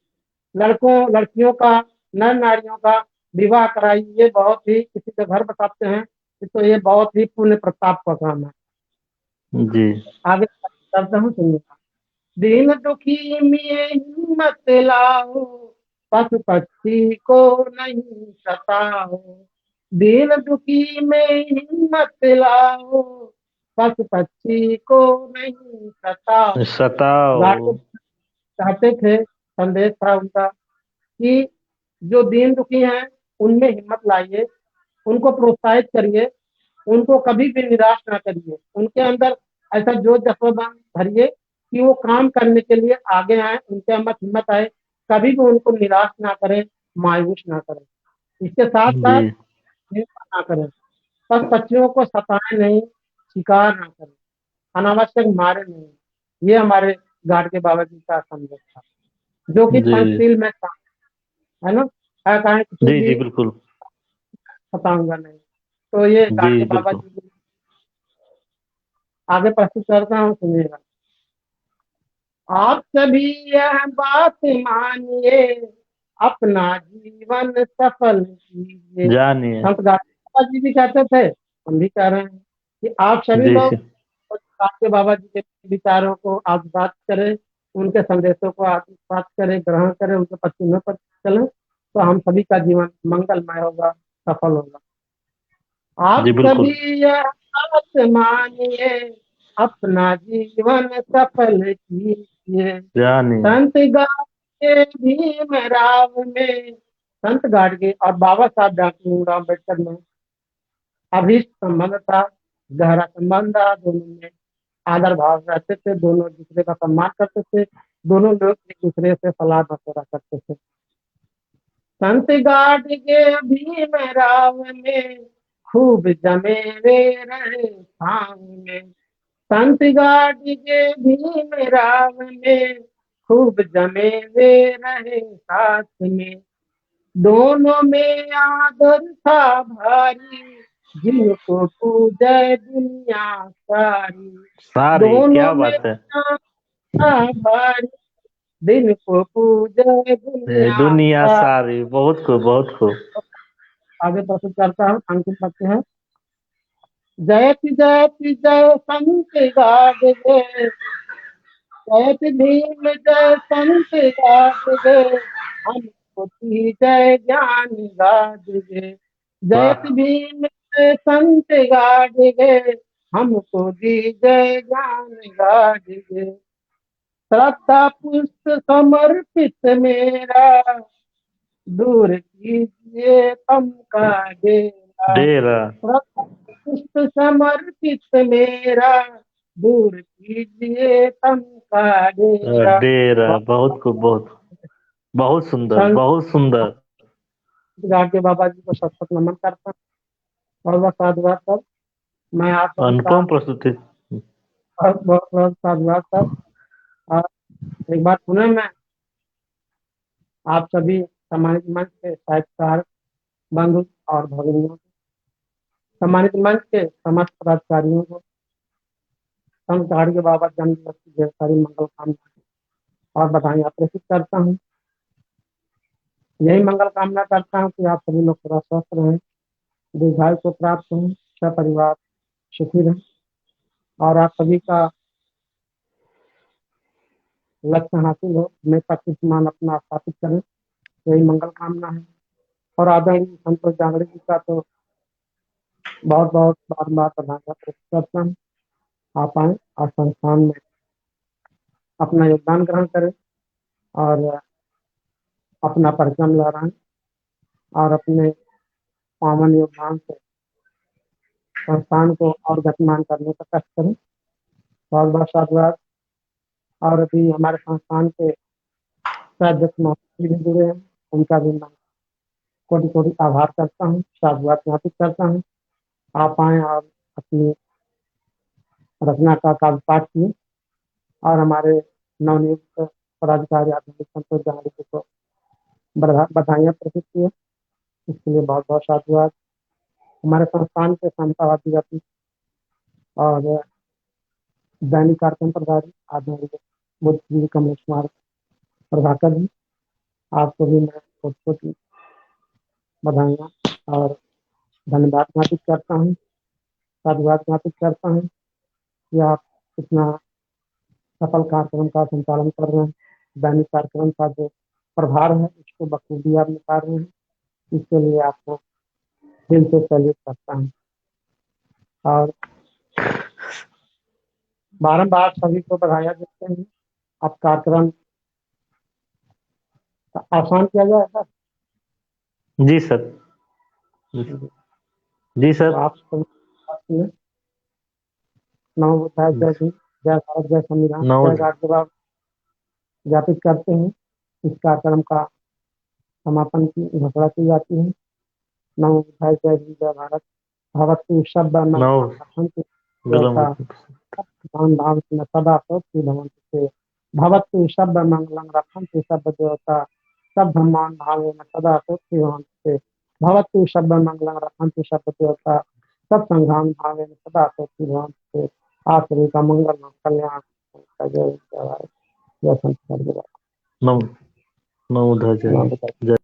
लड़कों लड़कियों का, नर नारियों का विवाह कराइए। ये बहुत ही, किसी का घर बसाते हैं तो ये बहुत ही पुण्य प्रताप का काम है। जी। आगे करता हूँ, सुनिएगा। दीन दुखी में हिम्मत लाओ, पशु पक्षी को नहीं सताओ। दीन दुखी में हिम्मत लाओ, पशु पक्षी को नहीं सताओ। सताओ। गार्डन चाहते थे, संदेश था उनका कि जो दीन दुखी हैं उनमें हिम्मत लाइए, उनको प्रोत्साहित करिए, उनको कभी भी निराश ना करिए, उनके अंदर ऐसा जोश जज्बा भरिए कि वो काम करने के लिए आगे आए, उनके अंदर हिम्मत आए, कभी भी उनको निराश ना करें, मायूस ना करें। इसके साथ साथ जी हिंसा ना करें, बस पक्षियों को सताएं नहीं, शिकार ना करें, अनावश्यक मारे नहीं। ये हमारे गाड़ के बाबा जी का संदेश था, जो कि जी पंचशील में था, है ना। कहा किसी जी भी जी बिल्कुल। सताऊंगा नहीं। तो ये गाड़ जी के बाबा बिल्कुल। जी की आगे प्रस्तुत करता हूँ, सुनिएगा। आप सभी यह बात मानिए, अपना जीवन सफल कीजिए। जानिए। संत बाबा जी भी कहते थे, हम भी कह रहे हैं कि आप सभी जी लोग आपके बाबा जी के विचारों को आत्मसात करें, उनके संदेशों को आत्मसात करें, ग्रहण करें, उनके पश्चिमों पर चलें, तो हम सभी का जीवन मंगलमय होगा, सफल होगा। आप जी सभी बिल्कुल। यह बात मानिए, अपना जीवन सफल कीजिए। जानिए। संत गाड़गे भीम राव में, संत गाड़गे और बाबा साहब डॉक्टर भीमराव अम्बेडकर में अभीष्ट संबंध था, गहरा संबंध था। दोनों में आदर भाव रहते थे, दोनों एक दूसरे का सम्मान करते थे, दोनों लोग एक दूसरे से सलाह मशवरा करते थे। संत गाड़गे भीम राव में, खूब जमे वे रहे छाव में। संत गाड़गे भीम राव में, खूब जमे वे रहे साथ में। दोनों में आदर था भारी, जिनको पूजे दुनिया सारी। सारी दोनों क्या में बात है। आदर था भारी, दिन को पूजे दुनिया दुनिया सारी। सारी, बहुत खूब बहुत खूब। आगे प्रस्तुत करता हूँ, अंतिम पक्ष है। जयति जयति जय संत गाड़गे, जयति भीम जय संत गाड़गे, हमको दी जय ज्ञान गाड़गे। वाह। जयति भीम जय संत गाड़गे, हमको दी जय ज्ञान गाड़गे। श्रद्धा पुष्प समर्पित मेरा, दूर कीजिए तम का डेरा। डेरा। पुष्प समर्पित मेरा, दूर कीजिए तम का डेरा। डेरा, बहुत खूब बहुत। बहुत सुंदर संत बहुत सुंदर। गाड़गे बाबा जी को सत सत नमन करता हूँ, और वह साधुवाद सर, मैं आप सभी का अनुपम प्रस्तुति। बहुत बहुत बहुत साधुवाद सर। और एक बात सुने, मैं आप सभी सम्मानित मंच के साहित्यकार बंधु और भगिनियों, सम्मानित मंच के समस्त पदाधिकारियों को संत गाड़गे बाबा जन्म दिवस की ढेर सारी मंगल कामना और बधाइयाँ प्रेषित करता हूँ। यही मंगल कामना करता हूँ कि आप सभी लोग थोड़ा स्वस्थ रहें, दीर्घायु को प्राप्त हों, सपरिवार सुखी रहें, और आप सभी का लक्ष्य हासिल हो, हमेशा कीर्तिमान अपना स्थापित करें, यही मंगल कामना है। और आदरणीय संतोष जांगड़े जी का तो बहुत बहुत बार बार बधाइयाँ प्रेषित करता हूँ। आप आए और संस्थान में अपना योगदान ग्रहण करें, और अपना परिश्रम लहराएं, और अपने पावन योगदान से संस्थान को और गतिमान करने का कष्ट करें। बहुत बहुत साधुवाद। और अभी हमारे संस्थान के अध्यक्ष महोदय भी जुड़े हैं, उनका भी मैं कोटि कोटि आभार करता हूँ, साधुवाद ज्ञापित करता हूँ। आप आए और अपनी रचना का काव्य पाठ किए, और हमारे नवनियुक्त पदाधिकारी आदरणीय संतोष जांगड़े जी को बधाइयाँ प्रेषित किए, इसके लिए बहुत बहुत साधुवाद। हमारे संस्थान के समतावादी व्यक्ति और दैनिक कार्यक्रम प्रभारी आदरणीय बुद्ध जी कमलेश कुमार प्रभाकर जी, आपको भी मैं छोटी छोटी बधाइयाँ और धन्यवाद ज्ञापित करता हूँ, साधुवाद ज्ञापित करता हूँ कि आप इतना सफल कार्यक्रम का संचालन कर रहे हैं। दैनिक कार्यक्रम का जो प्रभार है उसको बखूबी आप निभा रहे हैं, इसके लिए आपको दिल से सैल्यूट करता हूँ। और बारम्बार सभी को बधाइयाँ देते हैं। अब कार्यक्रम आसान किया जाए सर। जी सर। जी तो सर। आप सभी नमो बुद्धाय, जय भीम, जय भारत, जय संविधान, नमो जय राज्यभाग ज्ञापित करते हैं। इस कार्यक्रम का समापन की घोषणा की जाती है। नमो बुद्धाय, जय भीम, जय भारत। भवतु शब्द नमो देवता गलम। दान भाव में सदा सोचती भवंत से। भवतु शब्द मंगलम रखंतु शब्द देवता सब धम्मान भावे में सदा सोचती भवंत से। भवतु शब्द मंगलम रखंतु शब्द देवता सब संघान भावे में सदा सोचती भवंत से। आप सभी का मंगल कल्याण जय जय भारत, जय संत नमो नमो जय जय जय।